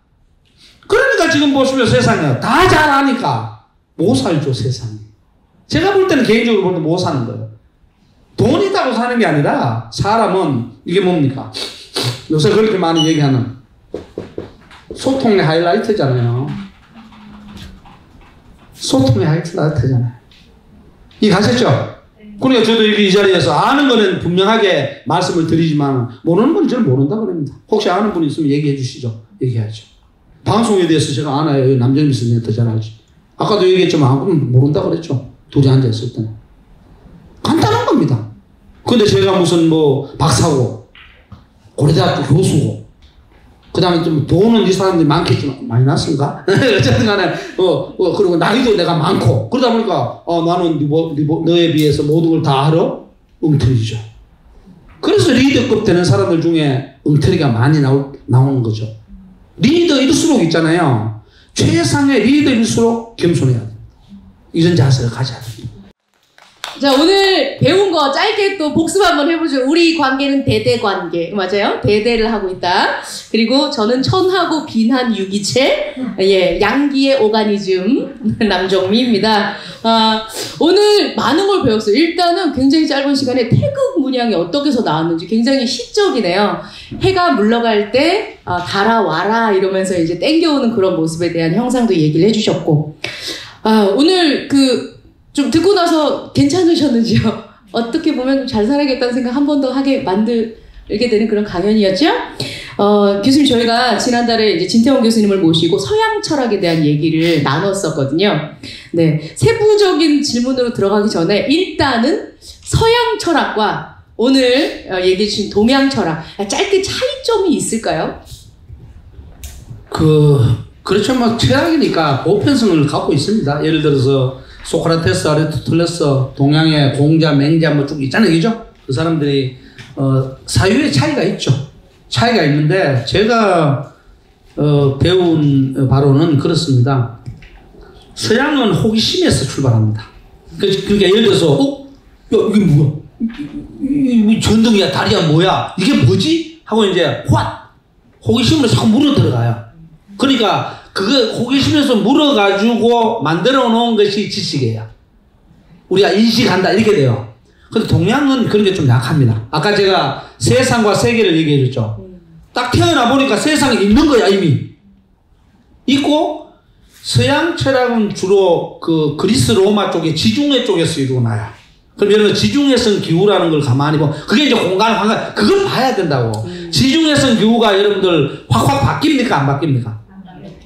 그러니까 지금 보시면 세상에 다 잘 아니까 못 살죠, 세상에. 제가 볼 때는 개인적으로 볼 때 못 사는 거예요. 돈 있다고 사는 게 아니라 사람은 이게 뭡니까? 요새 그렇게 많이 얘기하는 소통의 하이라이트잖아요. 소통의 하이라이트잖아요. 이해 가셨죠? 그러니까 저도 이 자리에서 아는 거는 분명하게 말씀을 드리지만 모르는 건 저는 모른다 그럽니다. 혹시 아는 분 있으면 얘기해 주시죠. 얘기하죠. 방송에 대해서 제가 아나요. 남정미 선생님 더 잘 알지. 아까도 얘기했지만 아무튼 모른다 그랬죠. 둘이 앉아있을 때는. 간단한 겁니다. 근데 제가 무슨 뭐 박사고 고려대학교 교수고 그 다음에 좀 돈은 이 사람들이 많겠지만 많이 났은가? 어쨌든 간에 그리고 나이도 내가 많고 그러다 보니까 나는 너에 비해서 모든 걸 다 알아? 엉터리죠. 그래서 리더급 되는 사람들 중에 엉터리가 많이 나오는 거죠. 리더일수록 있잖아요. 최상의 리더일수록 겸손해야 됩니다. 이런 자세를 가져야 됩니다.
자, 오늘 배운 거 짧게 또 복습 한번 해보죠. 우리 관계는 대대 관계. 맞아요? 대대를 하고 있다. 그리고 저는 천하고 빈한 유기체. 예, 양기의 오가니즘. 남정미입니다. 오늘 많은 걸 배웠어요. 일단은 굉장히 짧은 시간에 태극 문양이 어떻게 해서 나왔는지 굉장히 시적이네요. 해가 물러갈 때, 달아와라 이러면서 이제 땡겨오는 그런 모습에 대한 형상도 얘기를 해주셨고. 오늘 좀 듣고 나서 괜찮으셨는지요? 어떻게 보면 잘 살아야겠다는 생각 한 번 더 하게 만들게 되는 그런 강연이었죠? 교수님, 저희가 지난달에 이제 진태원 교수님을 모시고 서양 철학에 대한 얘기를 나눴었거든요. 네. 세부적인 질문으로 들어가기 전에 일단은 서양 철학과 오늘 얘기해 주신 동양 철학, 짧게 차이점이 있을까요?
그렇죠. 뭐, 철학이니까 보편성을 갖고 있습니다. 예를 들어서 소크라테스, 아리스토텔레스, 동양의 공자, 맹자 뭐 쭉 있잖아요. 그죠? 그 사람들이, 사유의 차이가 있죠. 차이가 있는데, 제가, 배운 바로는 그렇습니다. 서양은 호기심에서 출발합니다. 그러니까 예를 들어서, 야, 이게 뭐야? 이 전등이야, 다리야, 뭐야? 이게 뭐지? 하고 이제, 호기심으로 자꾸 물어 들어가요. 그러니까, 호기심에서 물어가지고 만들어 놓은 것이 지식이에요. 우리가 인식한다, 이렇게 돼요. 근데 동양은 그런 게 좀 약합니다. 아까 제가 세상과 세계를 얘기해 줬죠. 딱 태어나 보니까 세상에 있는 거야, 이미. 있고, 서양 철학은 주로 그리스 로마 쪽에 지중해 쪽에서 이루어나요. 그럼 여러분, 지중해성 기후라는 걸 가만히 보면, 그게 이제 공간, 그걸 봐야 된다고. 지중해성 기후가 여러분들 확확 바뀝니까? 안 바뀝니까?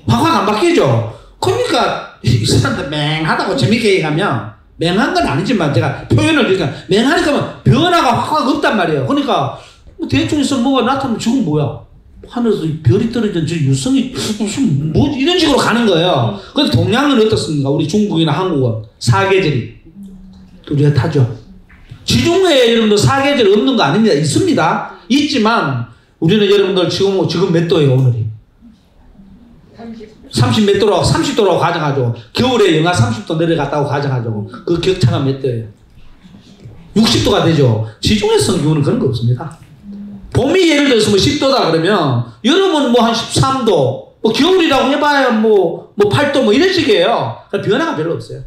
확확 안 바뀌죠. 그러니까 이 사람들 맹하다고 재밌게 얘기하면 맹한 건 아니지만 제가 표현을 그러니까 맹하니까 변화가 확 없단 말이에요. 그러니까 뭐 대충 있으면 뭐가 나타나면 저건 뭐야? 하늘에서 별이 떨어진 저 유성이 무슨 뭐 이런 식으로 가는 거예요. 근데 동양은 어떻습니까? 우리 중국이나 한국은 사계절이 뚜렷하죠. 지중해에 여러분들 사계절 없는 거 아닙니다. 있습니다. 있지만 우리는 여러분들 지금 몇 도예요 오늘이? 30 몇 도라고 30도라고 가정하죠. 겨울에 영하 30도 내려갔다고 가정하죠. 그 격차가 몇 도예요? 60도가 되죠. 지중해성 기온은 그런 거 없습니다. 봄이 예를 들어서 뭐 10도다 그러면 여름은 뭐 한 13도, 뭐 겨울이라고 해봐야 뭐 8도 뭐 이런 식이에요. 변화가 별로 없어요.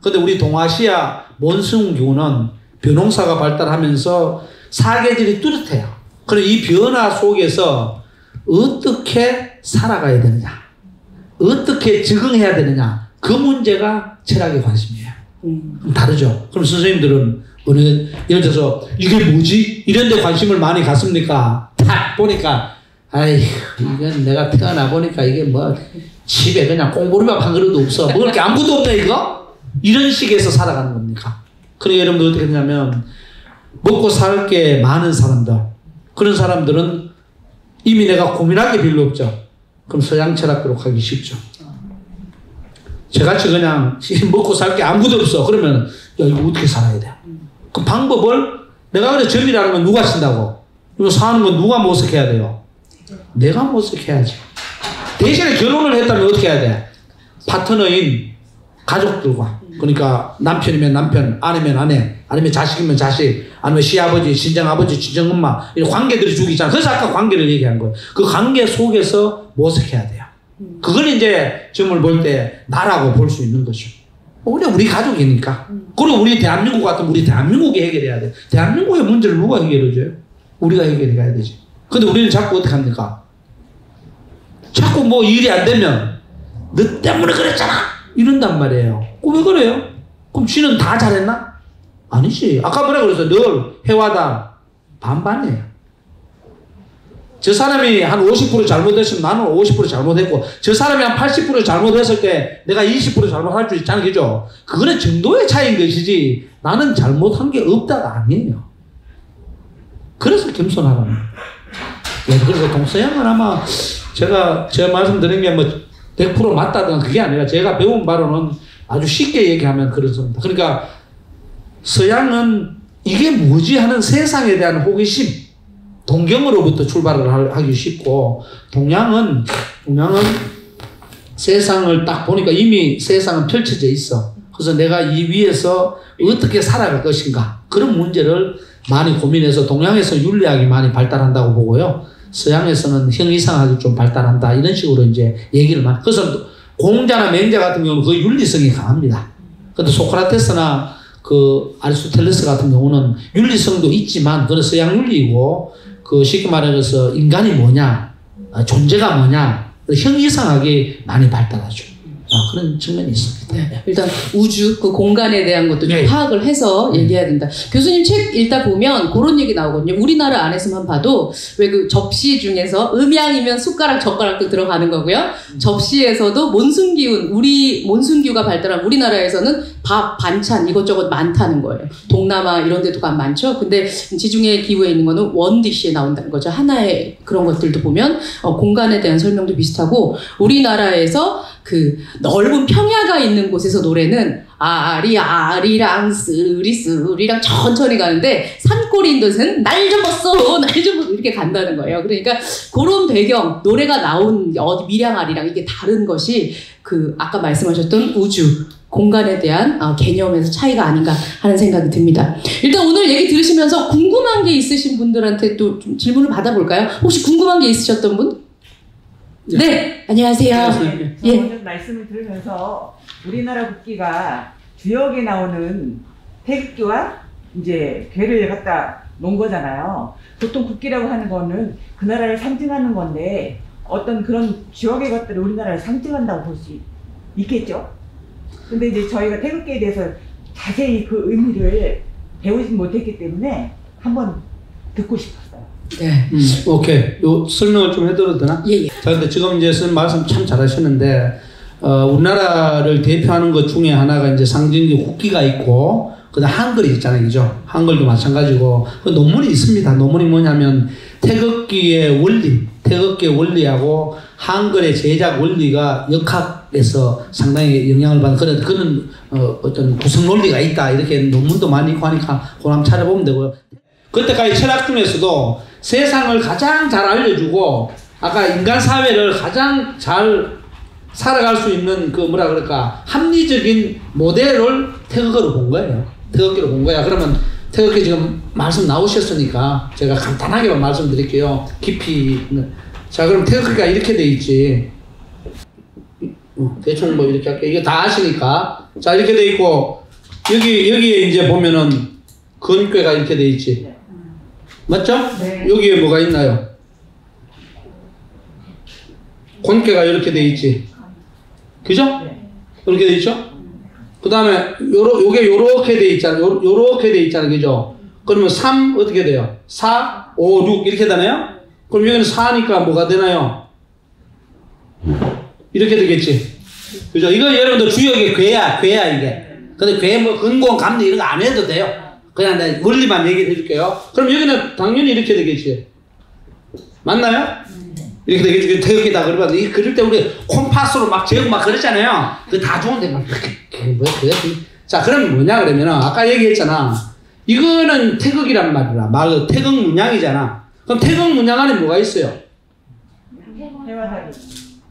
근데 우리 동아시아 몬순 기온은 벼농사가 발달하면서 사계절이 뚜렷해요. 그럼 이 변화 속에서 어떻게 살아가야 되느냐, 어떻게 적응해야 되느냐, 그 문제가 철학의 관심이에요. 다르죠. 그럼 선생님들은 예를 들어서 이게 뭐지? 이런 데 관심을 많이 갖습니까? 딱 보니까 아이고 이건 내가 태어나 보니까 이게 뭐 집에 그냥 꽁보리밥 한 그릇도 없어. 먹을 게 아무것도 없네 이거? 이런 식에서 살아가는 겁니까? 그러니까 여러분들 어떻게 되냐면 먹고 살 게 많은 사람들, 그런 사람들은 이미 내가 고민할 게 별로 없죠. 그럼 서양 철학으로 가기 쉽죠. 저같이 그냥 먹고 살 게 아무것도 없어. 그러면 야 이거 어떻게 살아야 돼? 그 방법을 내가 그래 점이라는 건 누가 쓴다고? 이거 사는 건 누가 모색해야 돼요? 내가 모색해야지. 대신에 결혼을 했다면 어떻게 해야 돼? 파트너인 가족들과, 그러니까 남편이면 남편, 아내면 아내, 아니면 자식이면 자식, 아니면 시아버지, 친정아버지, 친정엄마 이런 관계들이 죽이잖아. 그래서 아까 관계를 얘기한 거예요. 그 관계 속에서 모색해야 돼요. 그걸 이제 점을 볼 때 나라고 볼 수 있는 거죠. 우리 가족이니까. 그리고 우리 대한민국 같으면 우리 대한민국이 해결해야 돼. 대한민국의 문제를 누가 해결해줘요? 우리가 해결해 가야 되지. 근데 우리는 자꾸 어떻게 합니까? 자꾸 뭐 일이 안 되면 너 때문에 그랬잖아 이런단 말이에요. 왜 그래요? 그럼 쥐는 다 잘했나? 아니지. 아까 뭐라 그랬어? 늘 해와다 반반이에요. 저 사람이 한 50% 잘못했으면 나는 50% 잘못했고, 저 사람이 한 80% 잘못했을 때 내가 20% 잘못할 수 있잖아요. 그죠? 그거는 정도의 차이인 것이지 나는 잘못한 게 없다가 아니에요. 그래서 겸손하라는. 그래서 동서양은 아마 제가 말씀드린 게 뭐 100% 맞다든 그게 아니라 제가 배운 바로는 아주 쉽게 얘기하면 그렇습니다. 그러니까 서양은 이게 뭐지 하는 세상에 대한 호기심, 동경으로부터 출발을 하기 쉽고, 동양은 세상을 딱 보니까 이미 세상은 펼쳐져 있어. 그래서 내가 이 위에서 어떻게 살아갈 것인가, 그런 문제를 많이 고민해서 동양에서 윤리학이 많이 발달한다고 보고요. 서양에서는 형이상학이 좀 발달한다 이런 식으로 이제 얘기를 많이. 그래서 공자나 맹자 같은 경우는 그 윤리성이 강합니다. 근데 소크라테스나 그 아리스토텔레스 같은 경우는 윤리성도 있지만 그건 서양 윤리이고, 그 쉽게 말해서 인간이 뭐냐, 존재가 뭐냐, 형이상학이 많이 발달하죠. 그런 측면이 있습니다.
네, 일단 우주, 그 공간에 대한 것도 좀 파악을 해서 얘기해야 된다. 교수님 책 읽다 보면 그런 얘기 나오거든요. 우리나라 안에서만 봐도 왜 그 접시 중에서 음양이면 숟가락, 젓가락도 들어가는 거고요. 접시에서도 몬순기운, 우리 몬순기후가 발달한 우리나라에서는 밥, 반찬 이것저것 많다는 거예요. 동남아 이런 데도 많죠. 근데 지중해 기후에 있는 거는 원디시에 나온다는 거죠. 하나의 그런 것들도 보면 공간에 대한 설명도 비슷하고, 우리나라에서 그 넓은 평야가 있는 곳에서 노래는 아리랑 쓰리랑 천천히 가는데, 산골인 듯은 날 좀 벗어 이렇게 간다는 거예요. 그러니까 그런 배경, 노래가 나온 어디 밀양아리랑 이게 다른 것이 그 아까 말씀하셨던 우주, 공간에 대한 개념에서 차이가 아닌가 하는 생각이 듭니다. 일단 오늘 얘기 들으시면서 궁금한 게 있으신 분들한테 또 좀 질문을 받아볼까요? 혹시 궁금한 게 있으셨던 분? 네, 안녕하세요.
저는 오늘 말씀을 들으면서 우리나라 국기가 주역에 나오는 태극기와 이제 괴를 갖다 놓은 거잖아요. 보통 국기라고 하는 거는 그 나라를 상징하는 건데 어떤 그런 주역의 것들을 우리나라를 상징한다고 볼 수 있겠죠. 근데 이제 저희가 태극기에 대해서 자세히 그 의미를 배우지 못했기 때문에 한번 듣고 싶었어요.
네.
오케이. 요 설명을 좀 해드려도 되나?
예.
자, 근데 지금 이제 선생님 말씀 참 잘하셨는데, 우리나라를 대표하는 것 중에 하나가 이제 상징적 국기가 있고, 그다음 한글이 있잖아요, 그죠? 한글도 마찬가지고, 그 논문이 있습니다. 논문이 뭐냐면, 태극기의 원리하고 한글의 제작 원리가 역학에서 상당히 영향을 받는 그런 어떤 구성 논리가 있다. 이렇게 논문도 많이 있고 하니까, 그거 한번 찾아보면 되고요. 그때까지 철학 중에서도 세상을 가장 잘 알려주고, 아까 인간 사회를 가장 잘 살아갈 수 있는 그 뭐라 그럴까 합리적인 모델을 태극기로 본 거예요. 태극기로 본 거야. 그러면 태극기 지금 말씀 나오셨으니까 제가 간단하게만 말씀드릴게요. 깊이. 자, 그럼 태극기가 이렇게 돼 있지. 대충 뭐 이렇게 할게요. 이거 다 아시니까. 자, 이렇게 돼 있고 여기에 이제 보면은 건괴가 이렇게 돼 있지. 맞죠?
네.
여기에 뭐가 있나요? 권괴가 이렇게 돼 있지. 그죠?
네.
이렇게 돼 있죠? 그 다음에 요게 요렇게 돼 있잖아요. 요렇게 돼 있잖아요. 그죠? 그러면 3 어떻게 돼요? 4, 5, 6 이렇게 되나요? 그럼 여기는 4니까 뭐가 되나요? 이렇게 되겠지. 그죠? 이거 여러분들 주역의 괴야 이게. 근데 괴 뭐 근공 감리 이런 거 안 해도 돼요. 그냥 내가 원리만 얘기해 줄게요. 그럼 여기는 당연히 이렇게 되겠지. 맞나요? 이렇게 되겠지. 태극기다. 그러면 이 그릴 때 우리 콤파스로 막 제형 막 그랬잖아요. 그거 다 좋은데 막 자, 그럼 뭐냐 그러면 아까 얘기했잖아. 이거는 태극이란 말이라. 말 태극 문양이잖아. 그럼 태극 문양 안에 뭐가 있어요?
해와다리.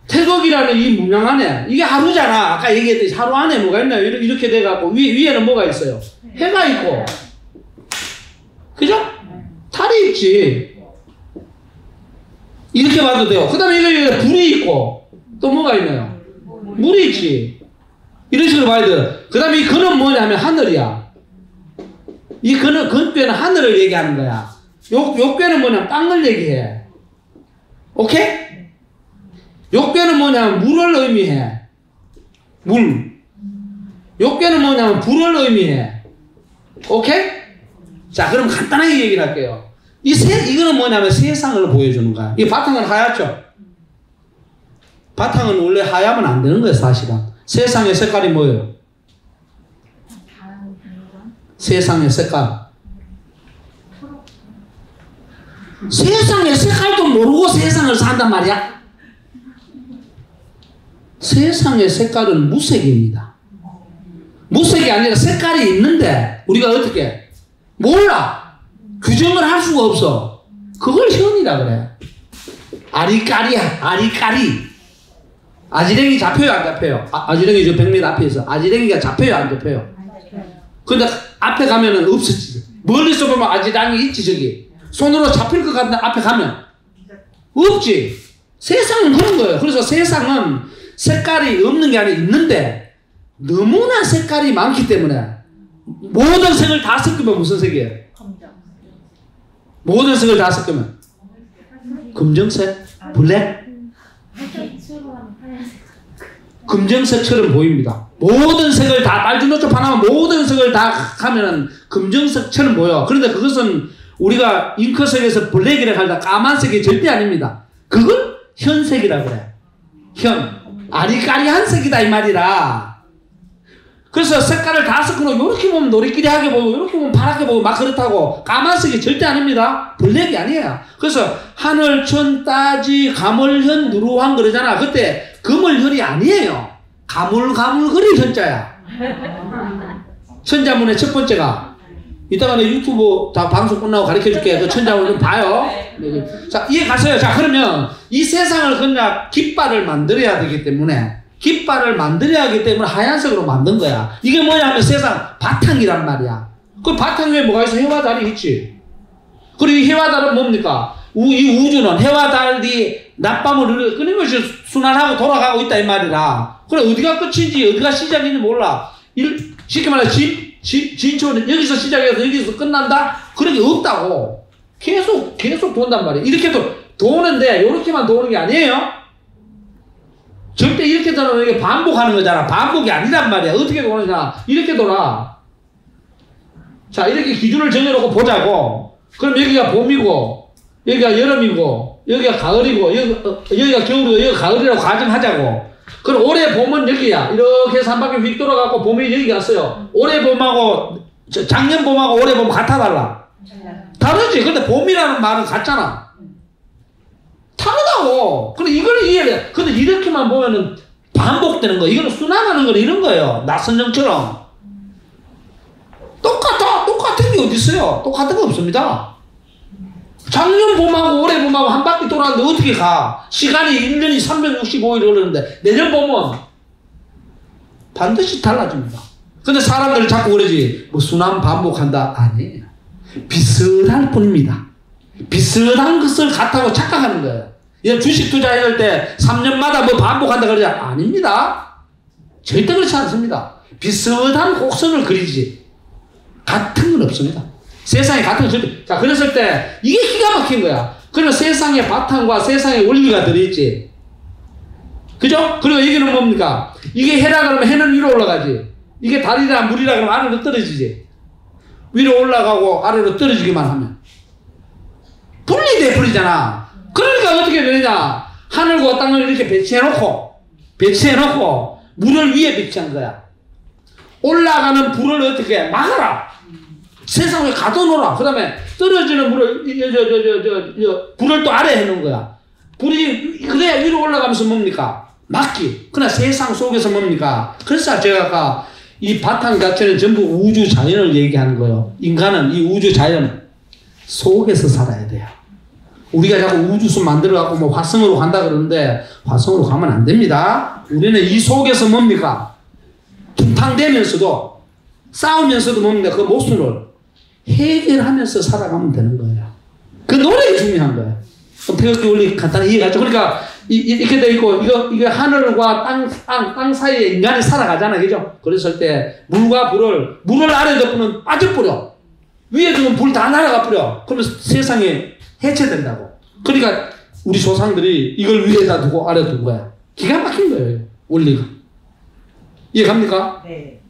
태극이라는 이 문양 안에 이게 하루잖아. 아까 얘기했듯이 하루 안에 뭐가 있나요? 이렇게 돼갖고 위에는 뭐가 있어요? 해가 있고, 그죠? 달이 있지. 이렇게 봐도 돼요. 그 다음에 이거 불이 있고 또 뭐가 있나요? 물이 있지. 이런 식으로 봐야 돼요. 그 다음에 이 근은 뭐냐면 하늘이야. 이 근뼈는 하늘을 얘기하는 거야. 요 뼈는 뭐냐면 땅을 얘기해. 오케이? 요 뼈는 뭐냐면 물을 의미해. 물. 요 뼈는 뭐냐면 불을 의미해. 오케이? 자, 그럼 간단하게 얘기를 할게요. 이거는 뭐냐면 세상을 보여주는 거야. 이 바탕은 하얗죠? 바탕은 원래 하얗면 안 되는 거예요, 사실은. 세상의 색깔이 뭐예요? 세상의 색깔. 세상의 색깔도 모르고 세상을 산단 말이야? 세상의 색깔은 무색입니다. 무색이 아니라 색깔이 있는데 우리가 어떻게 몰라. 규정을 할 수가 없어. 그걸 현이라 그래. 아리까리야. 아리까리. 아지랭이 잡혀요 안 잡혀요? 아지랭이 저 100m 앞에 있어. 아지랭이가 잡혀요 안 잡혀요? 근데 앞에 가면은 없어지죠. 멀리서 보면 아지랑이 있지 저기. 손으로 잡힐 것 같은데 앞에 가면 없지. 세상은 그런 거예요. 그래서 세상은 색깔이 없는 게 아니라 있는데 너무나 색깔이 많기 때문에 모든 색을 다 섞으면 무슨 색이에요? 모든 색을 다 섞으면 검정색? 블랙? 검정색처럼 보입니다. 모든 색을 다 빨주노초 파나면 모든 색을 다 하면은 검정색처럼 보여. 그런데 그것은 우리가 잉크색에서 블랙이라고 하다 까만색이 절대 아닙니다. 그걸 현색이라고 그래. 현. 아리까리한 색이다 이 말이라. 그래서 색깔을 다 섞어놓고 이렇게 보면 노리끼리하게 보고 이렇게 보면 파랗게 보고 막 그렇다고 까만색이 절대 아닙니다. 블랙이 아니에요. 그래서 하늘, 천, 따지, 가물현, 누루황 그러잖아. 그때 금을현이 아니에요. 가물가물거리 현자야. 천자문의 첫 번째가 이따가 내 유튜브 다 방송 끝나고 가르쳐줄게. 그 천자문 좀 봐요. 자, 이해 가세요. 자, 그러면 이 세상을 그냥 깃발을 만들어야 되기 때문에 깃발을 만들어야 하기 때문에 하얀색으로 만든 거야. 이게 뭐냐 하면 세상 바탕이란 말이야. 그 바탕 위에 뭐가 있어? 해와 달이 있지. 그리고 이 해와 달은 뭡니까? 이 우주는 해와 달이 낮밤을 끊임없이 순환하고 돌아가고 있다 이 말이라. 그래 어디가 끝인지 어디가 시작인지 몰라. 쉽게 말해 진초는 여기서 시작해서 여기서 끝난다? 그런 게 없다고. 계속 돈단 말이야. 이렇게도 도는데 이렇게만 도는 게 아니에요. 절대 이렇게 도는 게 반복하는 거잖아. 반복이 아니란 말이야. 어떻게 도느냐. 이렇게 돌아. 자, 이렇게 기준을 정해놓고 보자고. 그럼 여기가 봄이고 여기가 여름이고 여기가 가을이고 여기가 겨울이고 여기가 가을이라고 가정하자고. 그럼 올해 봄은 여기야. 이렇게 해서 한 바퀴 휙 돌아가고 봄이 여기 갔어요. 올해 봄하고 작년 봄하고 올해 봄 같아 달라? 다르지. 근데 봄이라는 말은 같잖아. 다르다고. 근데 이걸 이해해. 근데 이렇게만 보면은 반복되는 거. 이거는 순환하는 거는 이런 거예요. 나선정처럼. 똑같은 게 어디 있어요? 똑같은 거 없습니다. 작년 봄하고 올해 봄하고 한 바퀴 돌았는데 어떻게 가? 시간이 1년이 365일 흐르는데 내년 봄은 반드시 달라집니다. 근데 사람들이 자꾸 그러지 뭐 순환 반복한다. 아니에요. 비슷할 뿐입니다. 비슷한 것을 같다고 착각하는 거예요. 얘 주식 투자할 때 3년마다 뭐 반복한다 그러지 아닙니다. 절대 그렇지 않습니다. 비슷한 곡선을 그리지 같은 건 없습니다. 세상에 같은 건 절대. 자, 그랬을 때 이게 기가 막힌 거야. 그러면 세상의 바탕과 세상의 원리가 들어있지. 그죠? 그리고 여기는 뭡니까? 이게 해라 그러면 해는 위로 올라가지. 이게 달이라 물이라 그러면 아래로 떨어지지. 위로 올라가고 아래로 떨어지기만 하면 분리돼 버리잖아. 그러니까 어떻게 되느냐? 하늘과 땅을 이렇게 배치해놓고 물을 위에 배치한 거야. 올라가는 불을 어떻게 막아라. 세상에 가둬놓으라. 그 다음에 떨어지는 물을 불을 또 아래에 해놓은 거야. 불이 그래야 위로 올라가면서 뭡니까? 막기. 그러나 세상 속에서 뭡니까? 그래서 제가 아까 이 바탕 자체는 전부 우주 자연을 얘기하는 거예요. 인간은 이 우주 자연 속에서 살아야 돼요. 우리가 자꾸 우주선 만들어갖고 뭐 화성으로 간다 그러는데 화성으로 가면 안 됩니다. 우리는 이 속에서 뭡니까? 퉁탕대면서도 싸우면서도 뭡니까? 그 모순을 해결하면서 살아가면 되는 거예요. 그 노력이 중요한 거예요. 태극기 원리 간단히 이해가죠. 그러니까 이렇게 돼 있고 이거 하늘과 땅 사이에 인간이 살아가잖아, 그죠? 그랬을 때 물과 물을 아래에 덮으면 빠져버려. 위에 두면 불 다 날아가 버려. 그러면 세상에 해체된다고. 그러니까 우리 조상들이 이걸 위에다 두고 아래 둔 거야. 기가 막힌 거예요, 원리가. 이해 갑니까?
네.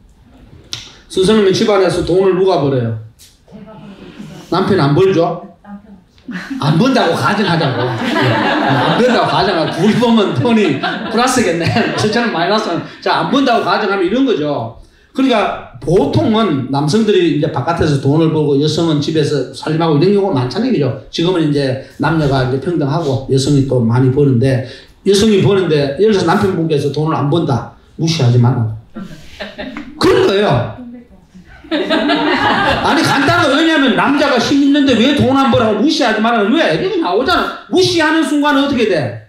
선생님은 집안에서 돈을 누가 벌어요? 남편 안 벌죠? 안 번다고 가정하자고. 안 번다고 가정하고 둘 보면 돈이 플러스겠네. 저처럼 마이너스. 자, 안 번다고 가정하면 이런 거죠. 그러니까 보통은 남성들이 이제 바깥에서 돈을 벌고 여성은 집에서 살림하고 이런 경우가 많잖아요. 그죠? 지금은 이제 남녀가 이제 평등하고 여성이 또 많이 버는데 여성이 버는데 예를 들어서 남편분께서 돈을 안 번다. 무시하지 말라고. 그런 거예요. 아니 간단한 거. 왜냐하면 남자가 힘 있는데 왜 돈 안 벌라고 무시하지 말라고. 왜? 이렇게 나오잖아. 무시하는 순간 어떻게 돼?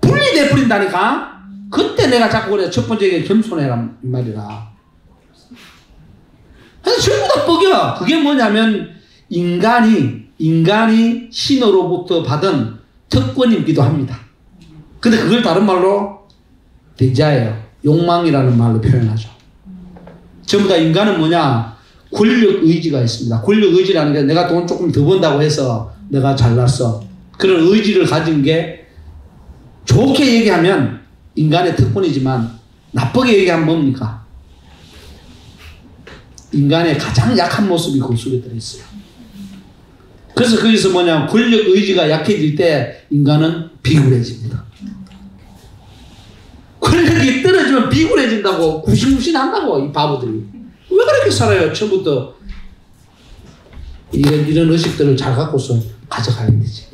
분리돼 버린다니까. 그때 내가 자꾸 그래. 첫 번째 겸손해란 말이라. 그래서 전부 다 뻑여. 그게 뭐냐면 인간이 신으로부터 받은 특권이기도 합니다. 근데 그걸 다른 말로 대자예요. 욕망이라는 말로 표현하죠. 전부 다 인간은 뭐냐? 권력 의지가 있습니다. 권력 의지라는 게 내가 돈 조금 더 번다고 해서 내가 잘났어. 그런 의지를 가진 게 좋게 얘기하면 인간의 특권이지만 나쁘게 얘기하면 뭡니까? 인간의 가장 약한 모습이 그 속에 들어있어요. 그래서 거기서 뭐냐? 권력 의지가 약해질 때 인간은 비굴해집니다. 권력이 떨어지면 비굴해진다고 구신구신한다고 이 바보들이. 왜 그렇게 살아요? 처음부터 이런 의식들을 잘 갖고서 가져가야 되지.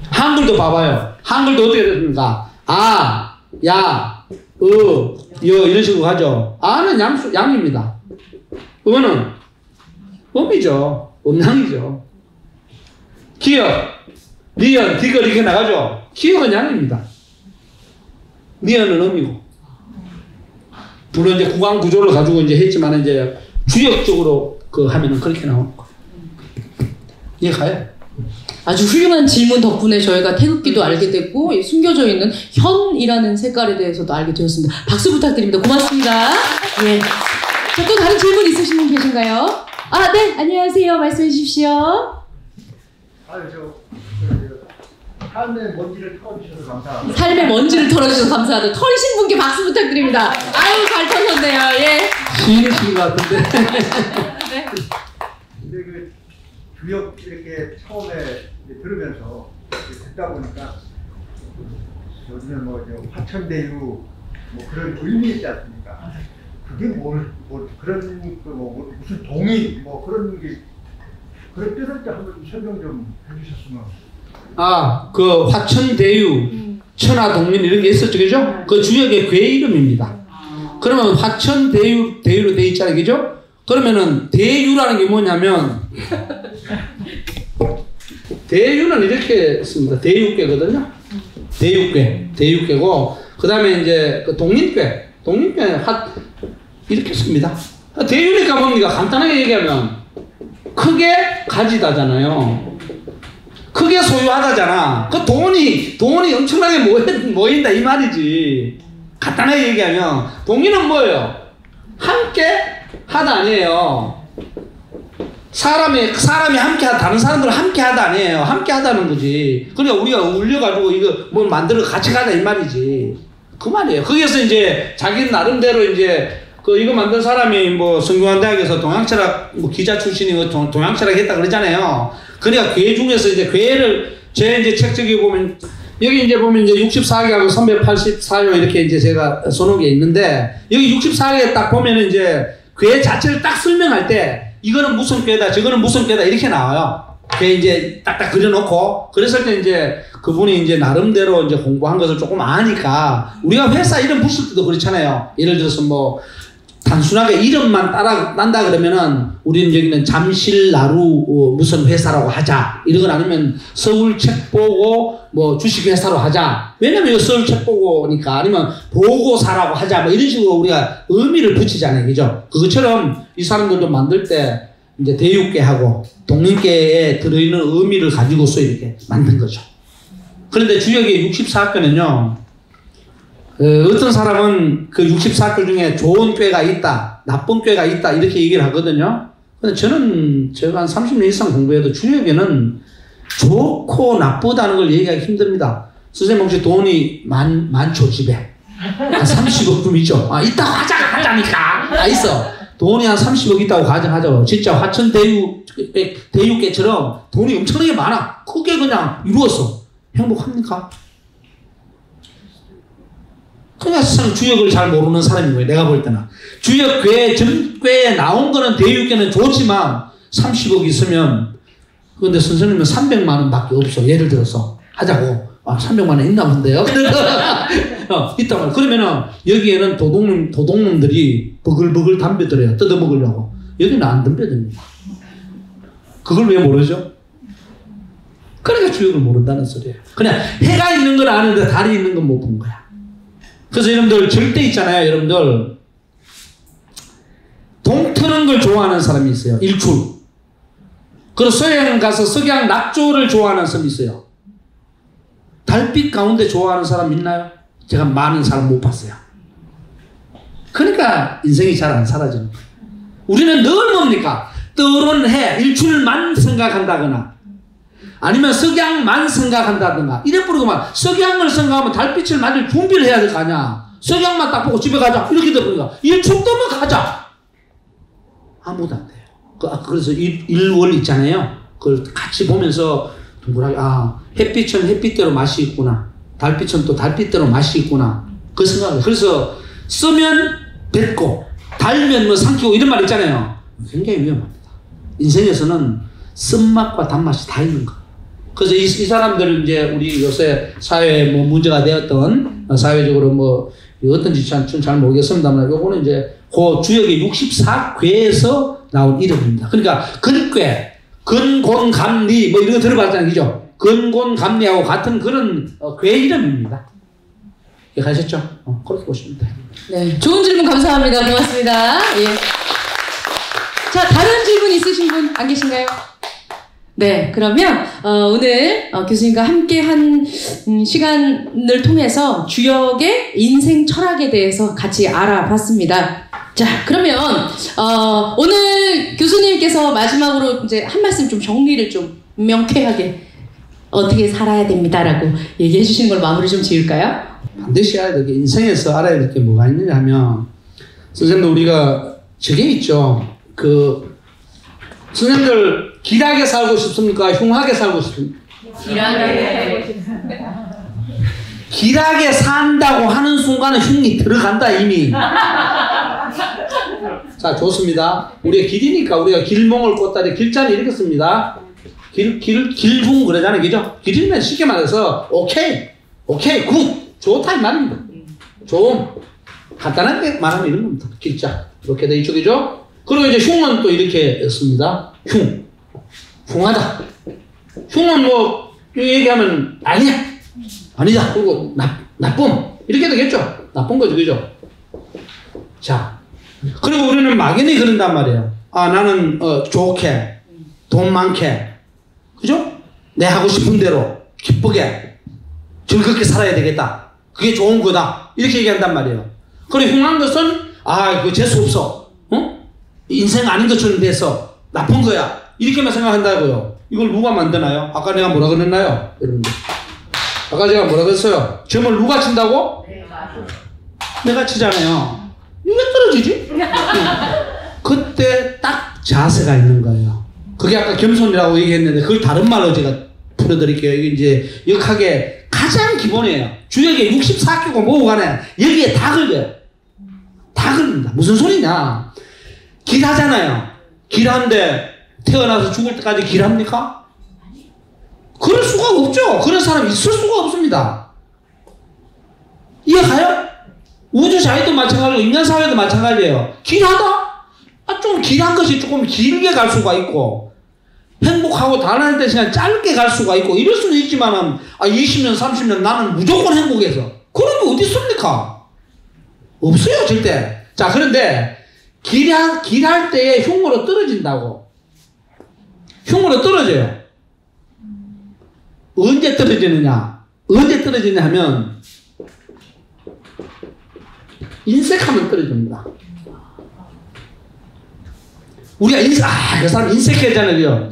한글도 봐봐요. 한글도 어떻게 됐습니까? 아, 야, 여 이런 식으로 가죠. 아는 양입니다. 어는 음이죠. 음양이죠. 기역, 리언, 디귿 이렇게 나가죠. 기역은 양입니다. 리언은 음이고. 물론 이제 구강 구조를 가지고 이제 했지만 이제 주역적으로 그 하면은 그렇게 나오는 거. 이해가요?
아주 훌륭한 질문 덕분에 저희가 태극기도 알게 됐고 숨겨져 있는 현이라는 색깔에 대해서도 알게 되었습니다. 박수 부탁드립니다. 고맙습니다. 예. 자, 또 다른 질문 있으신 분 계신가요? 아, 네. 안녕하세요. 말씀해 주십시오.
삶의 먼지를 털어주셔서 감사합니다.
삶의 먼지를 털어주셔서 감사하다. 털신 분께 박수 부탁드립니다. 아유, 잘 털셨네요. 예.
시인이신 것 같은데.
네.
근데 그 주역 이렇게 처음에 이제 들으면서 이렇게 듣다 보니까 요즘에 뭐 화천대유 뭐 그런 의미 있지 않습니까? 그게 그런 무슨 동의 뭐 그런 게 그런 뜻을 한번 설명 좀 해주셨으면.
그 화천대유, 천하동민 이런 게 있었죠, 그죠? 그 주역의 괴 이름입니다. 그러면 화천대유로 돼 있잖아요, 그죠? 그러면은 대유라는 게 뭐냐면 대유는 이렇게 씁니다. 대유괴거든요. 대유괴고 그 다음에 이제 그 동민괴 이렇게 씁니다. 대유니까 뭡니까? 간단하게 얘기하면 크게 가지다잖아요. 크게 소유하다잖아. 그 돈이 엄청나게 모인다 이 말이지. 간단하게 얘기하면 동의는 뭐예요? 함께 하다 아니에요. 사람이 함께 하다, 다른 사람들은 함께 하다 아니에요. 함께 하다는 거지. 그러니까 우리가 울려가지고 이거 뭐 만들어 같이 가자 이 말이지. 그 말이에요. 거기에서 이제 자기 나름대로 이제 이거 만든 사람이 뭐 성균관대학에서 동양철학 뭐 기자 출신이고 동양철학 했다 그러잖아요. 그러니까 괴 중에서 이제 괴를 제 이제 책 저기 보면 여기 이제 보면 이제 64개하고 384요 이렇게 이제 제가 써놓은 게 있는데 여기 64개 딱 보면은 이제 괴 자체를 딱 설명할 때 이거는 무슨 괴다 저거는 무슨 괴다 이렇게 나와요. 괴 이제 딱딱 그려놓고 그랬을 때 이제 그분이 이제 나름대로 이제 공부한 것을 조금 아니까 우리가 회사 이름 붙일 때도 그렇잖아요. 예를 들어서 뭐 단순하게 이름만 따라 난다 그러면은 우리는 여기는 잠실나루 무슨 회사라고 하자 이런 건 아니면 서울책보고 뭐 주식회사로 하자. 왜냐면 이거 서울책보고니까 아니면 보고사라고 하자 뭐 이런 식으로 우리가 의미를 붙이잖아요. 그죠? 그것처럼 이 사람들도 만들 때 이제 대육계하고 동민계에 들어있는 의미를 가지고서 이렇게 만든 거죠. 그런데 주역의 64께는요 어떤 사람은 그 64교 중에 좋은 꾀가 있다, 나쁜 꾀가 있다 이렇게 얘기를 하거든요. 근데 제가 한 30년 이상 공부해도 주역에는 좋고 나쁘다는 걸 얘기하기 힘듭니다. 선생님 혹시 돈이 많죠 집에? 한 30억 좀 있죠? 있다고 하자니까. 있어. 돈이 한 30억 있다고 가정하죠. 진짜 화천대유계처럼 돈이 엄청나게 많아. 크게 그냥 이루었어. 행복합니까? 그냥 세상 주역을 잘 모르는 사람인 거예요. 내가 볼 때는. 주역괴, 전괴에 나온 거는 대유괴는 좋지만 30억 있으면 근데 선생님은 300만 원 밖에 없어. 예를 들어서 하자고. 300만 원 있나 본데요. 있단 말이야. 그러면은 여기에는 도둑놈들이 버글버글 덤벼들어요. 뜯어먹으려고. 여기는 안 덤벼듭니다. 그걸 왜 모르죠? 그러니까 주역을 모른다는 소리예요. 그냥 해가 있는 건 아는데 달이 있는 건 못 본 거야. 그래서 여러분들 절대 있잖아요. 여러분들 동 트는 걸 좋아하는 사람이 있어요. 일출. 그리고 서양 가서 석양 낙조를 좋아하는 사람이 있어요. 달빛 가운데 좋아하는 사람 있나요? 제가 많은 사람 못 봤어요. 그러니까 인생이 잘 안 사라지는 거예요. 우리는 늘 뭡니까? 떠오르는 해, 일출만 생각한다거나 아니면 석양만 생각한다든가 이래버리고만 석양을 생각하면 달빛을 맞을 준비를 해야 될 거 아니야. 석양만 딱 보고 집에 가자 이렇게 돼버리니까 일출 뜨면 가자. 아무도 안 돼요. 그래서 일월 있잖아요. 그걸 같이 보면서 동그랗게 햇빛은 햇빛대로 맛이 있구나. 달빛은 또 달빛대로 맛이 있구나. 그 생각을. 그래서 쓰면 뱉고 달면 뭐 삼키고 이런 말 있잖아요. 굉장히 위험합니다. 인생에서는 쓴맛과 단맛이 다 있는 거. 그래서 이 사람들은 이제 우리 요새 사회에 뭐 문제가 되었던 사회적으로 뭐 어떤지 잘 모르겠습니다만 요거는 이제 그 주역의 64괴에서 나온 이름입니다. 그러니까 근괴, 근곤감리 뭐 이런 거 들어봤잖아요. 그죠? 근곤감리하고 같은 그런 괴 이름입니다. 이해하셨죠? 그렇게 보시면 돼요.
네, 좋은 질문 감사합니다. 고맙습니다. 예. 자, 다른 질문 있으신 분 안 계신가요? 네, 그러면 오늘 교수님과 함께한 시간을 통해서 주역의 인생 철학에 대해서 같이 알아봤습니다. 자, 그러면 오늘 교수님께서 마지막으로 이제 한 말씀 좀 정리를 좀 명쾌하게 어떻게 살아야 됩니다라고 얘기해 주시는 걸 마무리 좀 지을까요?
반드시 알아야 될 게 인생에서 알아야 될 게 뭐가 있느냐 하면 선생님들 우리가 저게 있죠. 선생님들 길하게 살고 싶습니까? 흉하게 살고 싶습니까? 길하게 산다고 하는 순간에 흉이 들어간다 이미. 자, 좋습니다. 우리가 길이니까 우리가 길몽을 꽂다리 길자는 이렇게 씁니다. 길흉 그러잖아요. 그죠? 길이면 쉽게 말해서 오케이 굿 좋다 이 말입니다. 좋음 간단하게 말하면 이런 겁니다. 길자 이렇게 돼 이쪽이죠. 그리고 이제 흉은 또 이렇게 씁니다. 흉하다. 흉은 뭐 얘기하면 아니다. 그리고 나쁨 이렇게 되겠죠. 나쁜 거죠, 그죠? 자, 그리고 우리는 막연히 그런단 말이에요. 아, 나는 좋게 돈 많게, 그죠? 내 하고 싶은 대로 기쁘게 즐겁게 살아야 되겠다. 그게 좋은 거다. 이렇게 얘기한단 말이에요. 그리고 흉한 것은 그거 재수 없어. 인생 아닌 것처럼 돼서 나쁜 거야. 이렇게만 생각한다고요. 이걸 누가 만드나요? 아까 내가 뭐라 그랬나요? 여러분들. 아까 제가 뭐라 그랬어요? 점을 누가 친다고? 내가 치잖아요. 이게 떨어지지? 그때 딱 자세가 있는 거예요. 그게 아까 겸손이라고 얘기했는데 그걸 다른 말로 제가 풀어드릴게요. 이게 이제 역학의 가장 기본이에요. 주역에 64개고 뭐고 간에 여기에 다 걸려요. 다 걸립니다. 무슨 소리냐? 길하잖아요. 길한데 태어나서 죽을 때까지 길합니까? 그럴 수가 없죠. 그런 사람이 있을 수가 없습니다. 이해가요? 우주사회도 마찬가지고 인간사회도 마찬가지예요. 길하다? 좀 길한 것이 조금 길게 갈 수가 있고 행복하고 다른 데 시간 짧게 갈 수가 있고 이럴 수는 있지만은 20년 30년 나는 무조건 행복해서 그런 게 어디 있습니까? 없어요 절대. 자, 그런데 길할 때에 흉으로 떨어진다고. 흉으로 떨어져요. 언제 떨어지느냐? 언제 떨어지냐 하면 인색하면 떨어집니다. 우리가 그 사람 인색해잖아요.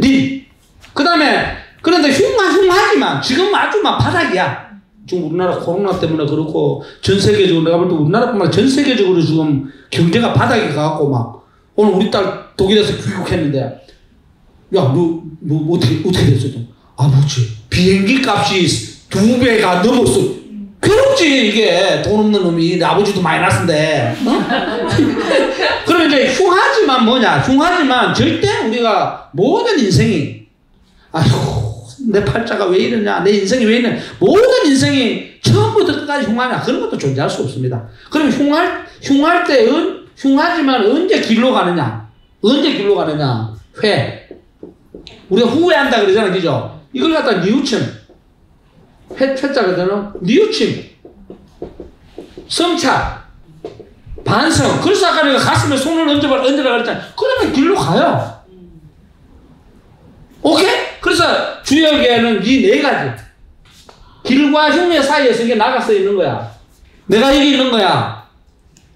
그 다음에 그런데 흉하지만 지금 아주 막 바닥이야. 지금 우리나라 코로나 때문에 그렇고 전 세계적으로 내가 볼 때 우리나라뿐만 아니라 전 세계적으로 지금 경제가 바닥에 가갖고 막 오늘 우리 딸 독일에서 귀국했는데 야 너 어떻게 됐어? 뭐지 비행기 값이 2배가 넘었어. 괴롭지 이게. 돈 없는 놈이 아버지도 마이너스인데. 그러면 이제 흉하지만 흉하지만 절대 우리가 모든 인생이 내 팔자가 왜 이러냐, 내 인생이 왜 이러냐, 모든 인생이 처음부터 끝까지 흉하냐, 그런 것도 존재할 수 없습니다. 그러면 흉할 때는 흉하지만 언제 길로 가느냐? 회. 우리가 후회한다 그러잖아요, 그죠? 이걸 갖다 뉘우침. 회자거든요. 뉘우침. 성찰. 반성. 그래서 아까 내가 가슴에 손을 얹어라 그랬잖아요. 그러면 길로 가요. 오케이? 그래서 주역에는 이 네 가지. 길과 흉의 사이에서 이게 나가서 있는 거야. 내가 여기 있는 거야.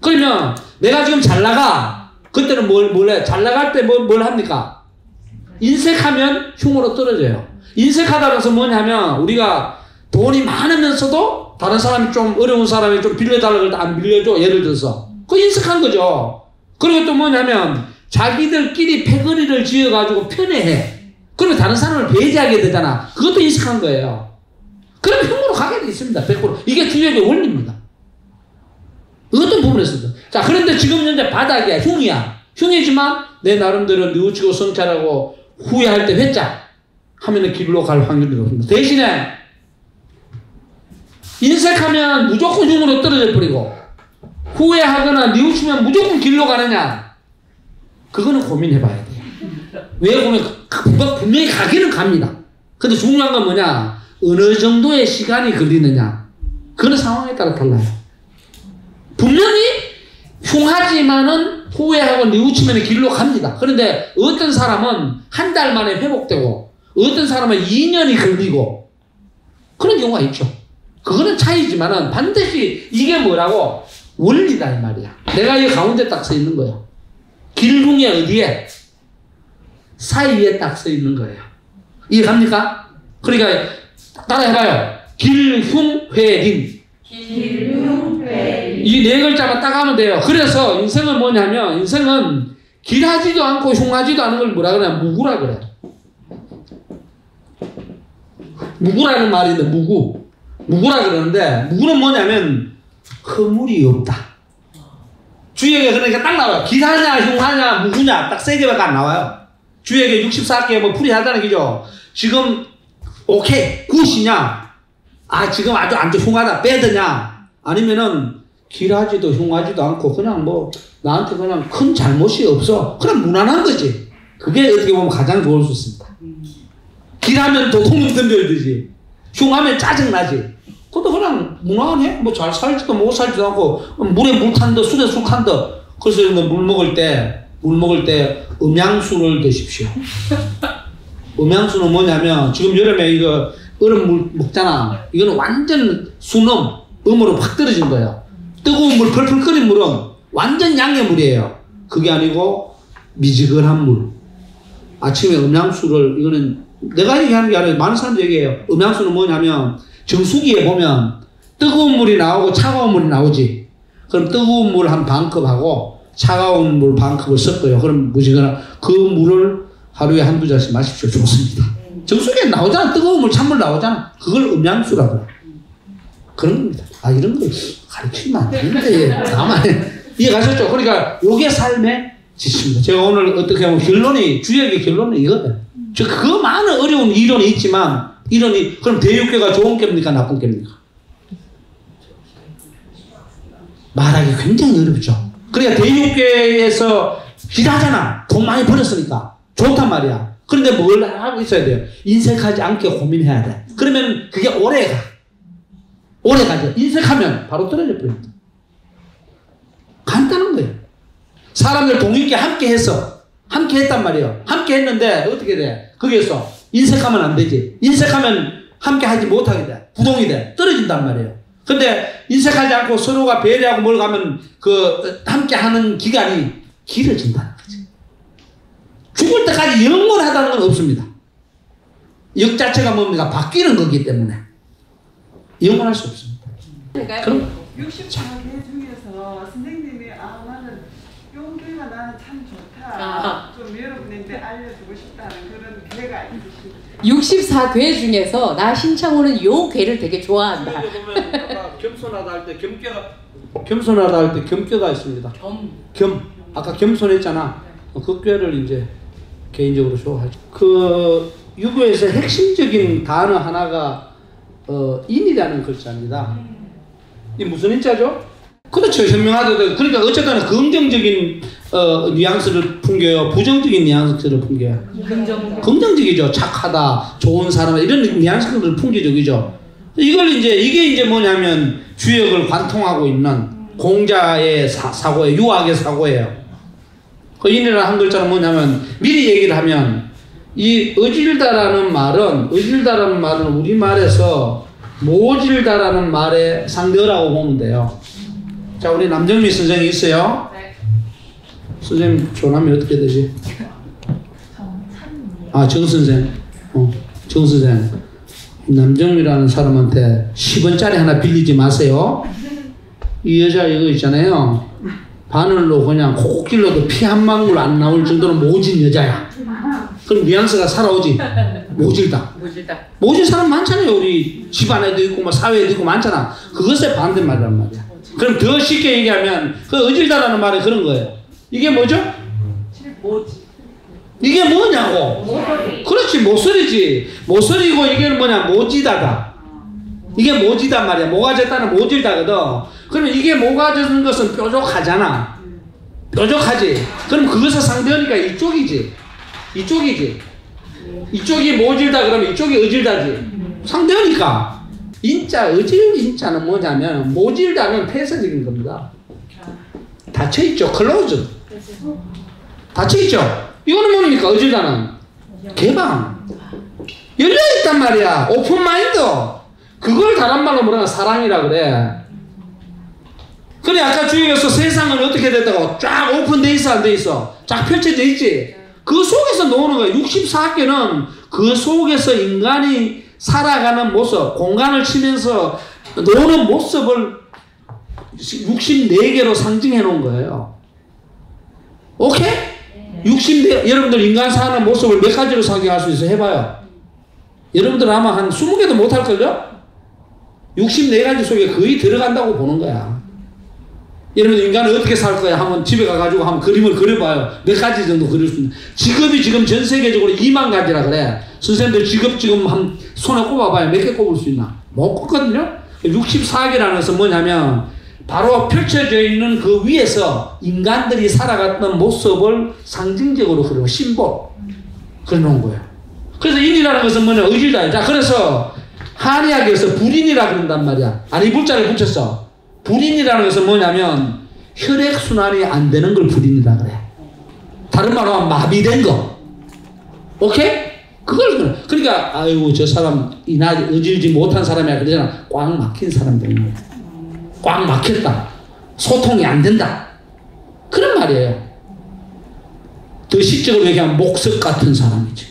그러면 내가 지금 잘 나가. 그때는 뭘 해? 잘 나갈 때 뭘 합니까? 인색하면 흉으로 떨어져요. 인색하다는 것은 뭐냐면 우리가 돈이 많으면서도 다른 사람이 좀 어려운 사람이 좀 빌려달라고 할 때 안 빌려줘. 예를 들어서. 그거 인색한 거죠. 그리고 또 뭐냐면 자기들끼리 패거리를 지어가지고 편애해. 그러면 다른 사람을 배제하게 되잖아. 그것도 인색한 거예요. 그러면 흉으로 가게 돼 있습니다. 100%. 이게 주역의 원리입니다. 어떤 부분에서도. 자, 그런데 지금 현재 바닥이야. 흉이야. 흉이지만 내 나름대로 뉘우치고 성찰하고 후회할 때 회자 하면은 길로 갈 확률이 높습니다. 대신에 인색하면 무조건 흉으로 떨어져 버리고 후회하거나 뉘우치면 무조건 길로 가느냐? 그거는 고민해봐야 돼요. 왜 고민? 분명히 가기는 갑니다. 근데 중요한 건 뭐냐? 어느 정도의 시간이 걸리느냐? 그런 상황에 따라 달라요. 분명히 흉하지만은 후회하고 뉘우치면 길로 갑니다. 그런데 어떤 사람은 한 달 만에 회복되고 어떤 사람은 2년이 걸리고 그런 경우가 있죠. 그거는 차이지만은 반드시 이게 뭐라고? 원리다 이 말이야. 내가 이 가운데 딱 서 있는 거예요. 길흉이 어디에? 사이에 딱 서 있는 거예요. 이해갑니까? 그러니까 따라해봐요. 길흉회린. 이 네 글자만 딱 하면 돼요. 그래서 인생은 뭐냐면 인생은 길하지도 않고 흉하지도 않은 걸 뭐라 그래? 무구라 그래. 무구라는 말인데 무구. 무구라 그러는데 무구는 뭐냐면 허물이 없다. 주역에 그러니까 딱 나와요. 기사냐 흉하냐 무구냐 딱 세 개밖에 안 나와요. 주역에 64개 뭐 풀이하다는 거죠. 지금 오케이 굿이냐 지금 아주 흉하다 배드냐 아니면은 길하지도 흉하지도 않고 그냥 뭐 나한테 그냥 큰 잘못이 없어. 그냥 무난한 거지. 그게 어떻게 보면 가장 좋을 수 있습니다. 길하면 도둑놈 덤벼들지. 흉하면 짜증나지. 그것도 그냥 무난해. 뭐 잘 살지도 못 살지도 않고 물에 물 탄다 술에 술 탄다. 그래서 물 먹을 때 음양수를 드십시오. 음양수는 뭐냐면 지금 여름에 이거 얼음물 먹잖아. 이거는 완전 수능 음으로 확 떨어진 거예요. 뜨거운 물 펄펄 끓인 물은 완전 양의 물이에요. 그게 아니고 미지근한 물. 아침에 음양수를 이거는 내가 얘기하는 게 아니라 많은 사람들이 얘기해요. 음양수는 뭐냐면 정수기에 보면 뜨거운 물이 나오고 차가운 물이 나오지. 그럼 뜨거운 물 한 반컵하고 차가운 물 반컵을 섞어요. 그럼 무지거나 그 물을 하루에 한두 잔씩 마십시오. 좋습니다. 정수기에 나오잖아. 뜨거운 물 찬물 나오잖아. 그걸 음양수라고 그런 겁니다. 이런 거 가르치면 안 되는데 가만히 이해가셨죠? 그러니까 요게 삶의 지식입니다. 제가 오늘 어떻게 하면 주역의 결론은 이거예요. 그 많은 어려운 이론이 있지만 그럼 대육교가 좋은 깹니까 나쁜 깹니까? 말하기 굉장히 어렵죠. 그러니까 대육교에서 길하잖아. 돈 많이 벌었으니까 좋단 말이야. 그런데 뭘 하고 있어야 돼요? 인색하지 않게 고민해야 돼. 그러면 그게 오래 가죠. 인색하면 바로 떨어져 버립니다. 간단한 거예요. 사람들 동일게 함께 했단 말이에요. 함께 했는데 어떻게 돼? 거기에서 인색하면 안 되지. 인색하면 함께 하지 못하게 돼. 부동이 돼. 떨어진단 말이에요. 근데 인색하지 않고 서로가 배려하고 뭘 가면 함께 하는 기간이 길어진다는 거지. 죽을 때까지 영원하다는 건 없습니다. 역 자체가 뭡니까? 바뀌는 거기 때문에 영원할 수 없습니다. 그럼
64개 중에서 선생님이 나는 용기가 나는 참 좋다. 좀 여러분한테 알려주고 싶다는 그런 괴가 있으시죠?
64괴 중에서 나 신창호는 요 괴를 되게 좋아한다.
보면 겸손하다 할 때 겸격가 있습니다. 아까 겸손했잖아. 그 꾀를 이제 개인적으로 좋아하죠. 그 유교에서 핵심적인 단어 하나가 인이라는 글자입니다. 이 무슨 인자죠? 그렇죠. 현명하다. 그러니까 어쨌든 긍정적인 뉘앙스를 풍겨요. 부정적인 뉘앙스를 풍겨요. 긍정적이죠. 착하다, 좋은 사람 이런 뉘앙스를 풍기죠, 그죠? 이게 이제 뭐냐면 주역을 관통하고 있는 공자의 사고예요. 유학의 사고예요. 그 인이라는 한 글자는 뭐냐면 미리 얘기를 하면 이 어질다라는 말은 우리말에서 모질다라는 말의 상대어라고 보면 돼요. 자, 우리 남정미 선생이 있어요. 네. 선생님 조남이 어떻게 되지? 정선생. 정선생. 남정미라는 사람한테 10원짜리 하나 빌리지 마세요. 이 여자 이거 있잖아요. 바늘로 그냥 콕 찔러도 피 한 방울 안 나올 정도로 모진 여자야. 그럼 뉘앙스가 살아오지. 모질다. 모질 사람 많잖아요. 우리 집안에도 있고 뭐 사회에도 있고 많잖아. 그것에 반대말이란 말이야. 그럼 더 쉽게 얘기하면 그 어질다라는 말이 그런 거예요. 이게 뭐죠? 이게 뭐냐고. 그렇지, 모서리지. 모서리고 이게 뭐냐, 모지다다. 이게 모지다 말이야. 모가졌다는 모질다거든. 그러면 이게 모가졌는 것은 뾰족하잖아. 뾰족하지. 그럼 그것을 상대하니까 이쪽이지. 이쪽이 모질다 그러면 이쪽이 어질다지. 상대하니까. 인자는 뭐냐면 모질다는 폐쇄적인 겁니다. 닫혀있죠. 클로즈. 닫혀있죠. 이거는 뭡니까? 어질다는 개방. 열려있단 말이야. 오픈 마인드. 그걸 다른 말로 뭐라 사랑이라 그래. 그래 아까 주역에서 세상은 어떻게 됐다고 쫙 오픈돼 있어 안 돼 있어? 쫙 펼쳐져 있지. 그 속에서 노는 거야. 64개는 그 속에서 인간이 살아가는 모습, 공간을 치면서 노는 모습을 64개로 상징해 놓은 거예요. 오케이? 64, 여러분들 인간 사는 모습을 몇 가지로 상징할 수 있어? 해봐요. 여러분들 아마 한 20개도 못 할걸요? 64가지 속에 거의 들어간다고 보는 거야. 여러분 인간은 어떻게 살 거야? 한번 집에 가가지고 한번 그림을 그려봐요. 몇 가지 정도 그릴 수 있는. 직업이 지금 전 세계적으로 2만 가지라 그래. 선생님들 직업 지금 한 손에 꼽아봐요. 몇 개 꼽을 수 있나? 못 꼽거든요. 64개라는 것은 뭐냐면 바로 펼쳐져 있는 그 위에서 인간들이 살아갔던 모습을 상징적으로 그리고 심볼 그려놓은 거예요. 그래서 인이라는 것은 뭐냐? 의지다. 자, 그래서 한의학에서 불인이라 그런단 말이야. 아니, 불자를 붙였어. 불인이라는 것은 뭐냐면 혈액순환이 안 되는 걸 불인이라 그래. 다른 말로 하면 마비된 거. 오케이? 그걸 그러니까 아이고 저 사람 이나 의지지 못한 사람이야 그러잖아. 꽉 막힌 사람들. 꽉 막혔다. 소통이 안 된다. 그런 말이에요. 더 시적으로 얘기하면 목석 같은 사람이지.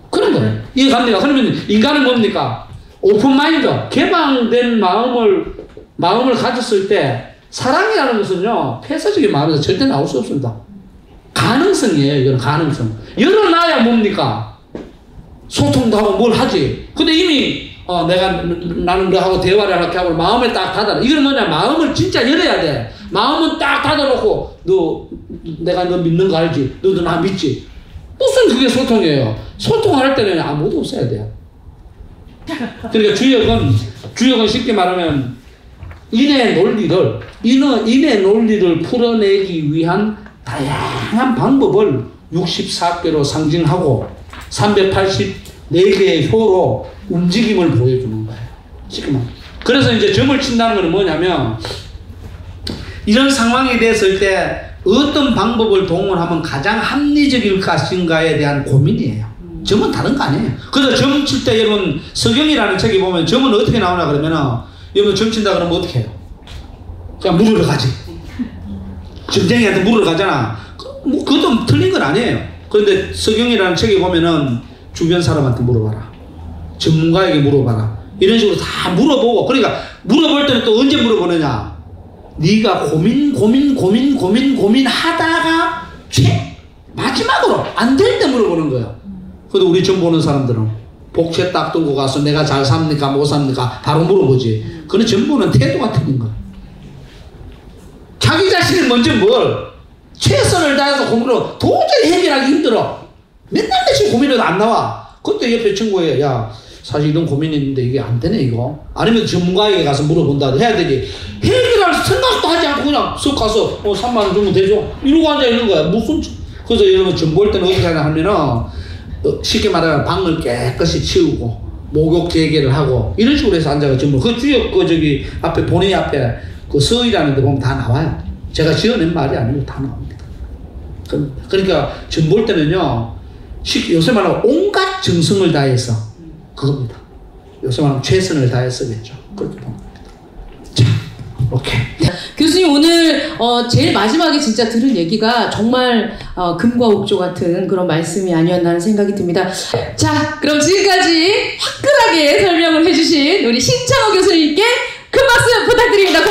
그런 거예요. 이해 갑니까? 그러면 인간은 뭡니까? 오픈마인드, 개방된 마음을 가졌을 때 사랑이라는 것은요 폐쇄적인 마음에서 절대 나올 수 없습니다. 가능성이에요. 이거는 가능성. 열어놔야 뭡니까? 소통도 하고 뭘 하지. 근데 이미 나는 너하고 대화를 이렇게 하고 마음을 딱 닫아라. 이건 뭐냐? 마음을 진짜 열어야 돼. 마음은 딱 닫아놓고 내가 너 믿는 거 알지? 너도 나 믿지? 무슨 그게 소통이에요? 소통할 때는 아무도 없어야 돼요. 그러니까 주역은 쉽게 말하면 인의 논리를 풀어내기 위한 다양한 방법을 64개로 상징하고 384개의 효로 움직임을 보여주는 거예요. 쉽게 말하면. 그래서 이제 점을 친다는 건 뭐냐면 이런 상황이 됐을 때 어떤 방법을 동원하면 가장 합리적일 것인가에 대한 고민이에요. 점은 다른 거 아니에요. 그래서 점 칠 때 여러분 서경이라는 책에 보면 점은 어떻게 나오나 그러면은 여러분 점 친다 그러면 어떻게 해요? 그냥 물으러 가지. 점쟁이한테 물으러 가잖아. 그것도 틀린 건 아니에요. 그런데 서경이라는 책에 보면은 주변 사람한테 물어봐라. 전문가에게 물어봐라. 이런 식으로 다 물어보고 그러니까 물어볼 때는 또 언제 물어보느냐? 네가 고민하다가 마지막으로 안 될 때 물어보는 거예요. 근데 우리 점 보는 사람들은 복채 딱 들고 가서 내가 잘 삽니까 못 삽니까 바로 물어보지. 그는 점 보는 태도가 틀린 거예요. 자기 자신이 먼저 최선을 다해서 고민을 도저히 해결하기 힘들어. 맨날 며칠 고민해도 안 나와. 그때 옆에 친구에 야 사실 이런 고민이 있는데 이게 안 되네 이거. 아니면 전문가에게 가서 물어본다 해야 되지. 해결할 생각도 하지 않고 그냥 쓱 가서 3만 원 주면 되죠. 이러고 앉아 있는 거야. 그래서 여러분 점 볼 때는 어떻게 하냐 하면은 쉽게 말하면 방을 깨끗이 치우고 목욕 재개를 하고 이런 식으로 해서 앉아가 점 그 주역 저기 앞에 본의 앞에 그 서의라는 데 보면 다 나와요. 제가 지어낸 말이 아니고 다 나옵니다. 그러니까 점 볼 때는요 요새 말하면 온갖 정성을 다해서 그겁니다. 요새 말하면 최선을 다해서겠죠. 그렇게 보는 겁니다. 자, 오케이.
교수님 오늘 제일 마지막에 진짜 들은 얘기가 정말 금과 옥조 같은 그런 말씀이 아니었나 하는 생각이 듭니다. 자, 그럼 지금까지 화끈하게 설명을 해주신 우리 신창호 교수님께 큰 박수 부탁드립니다.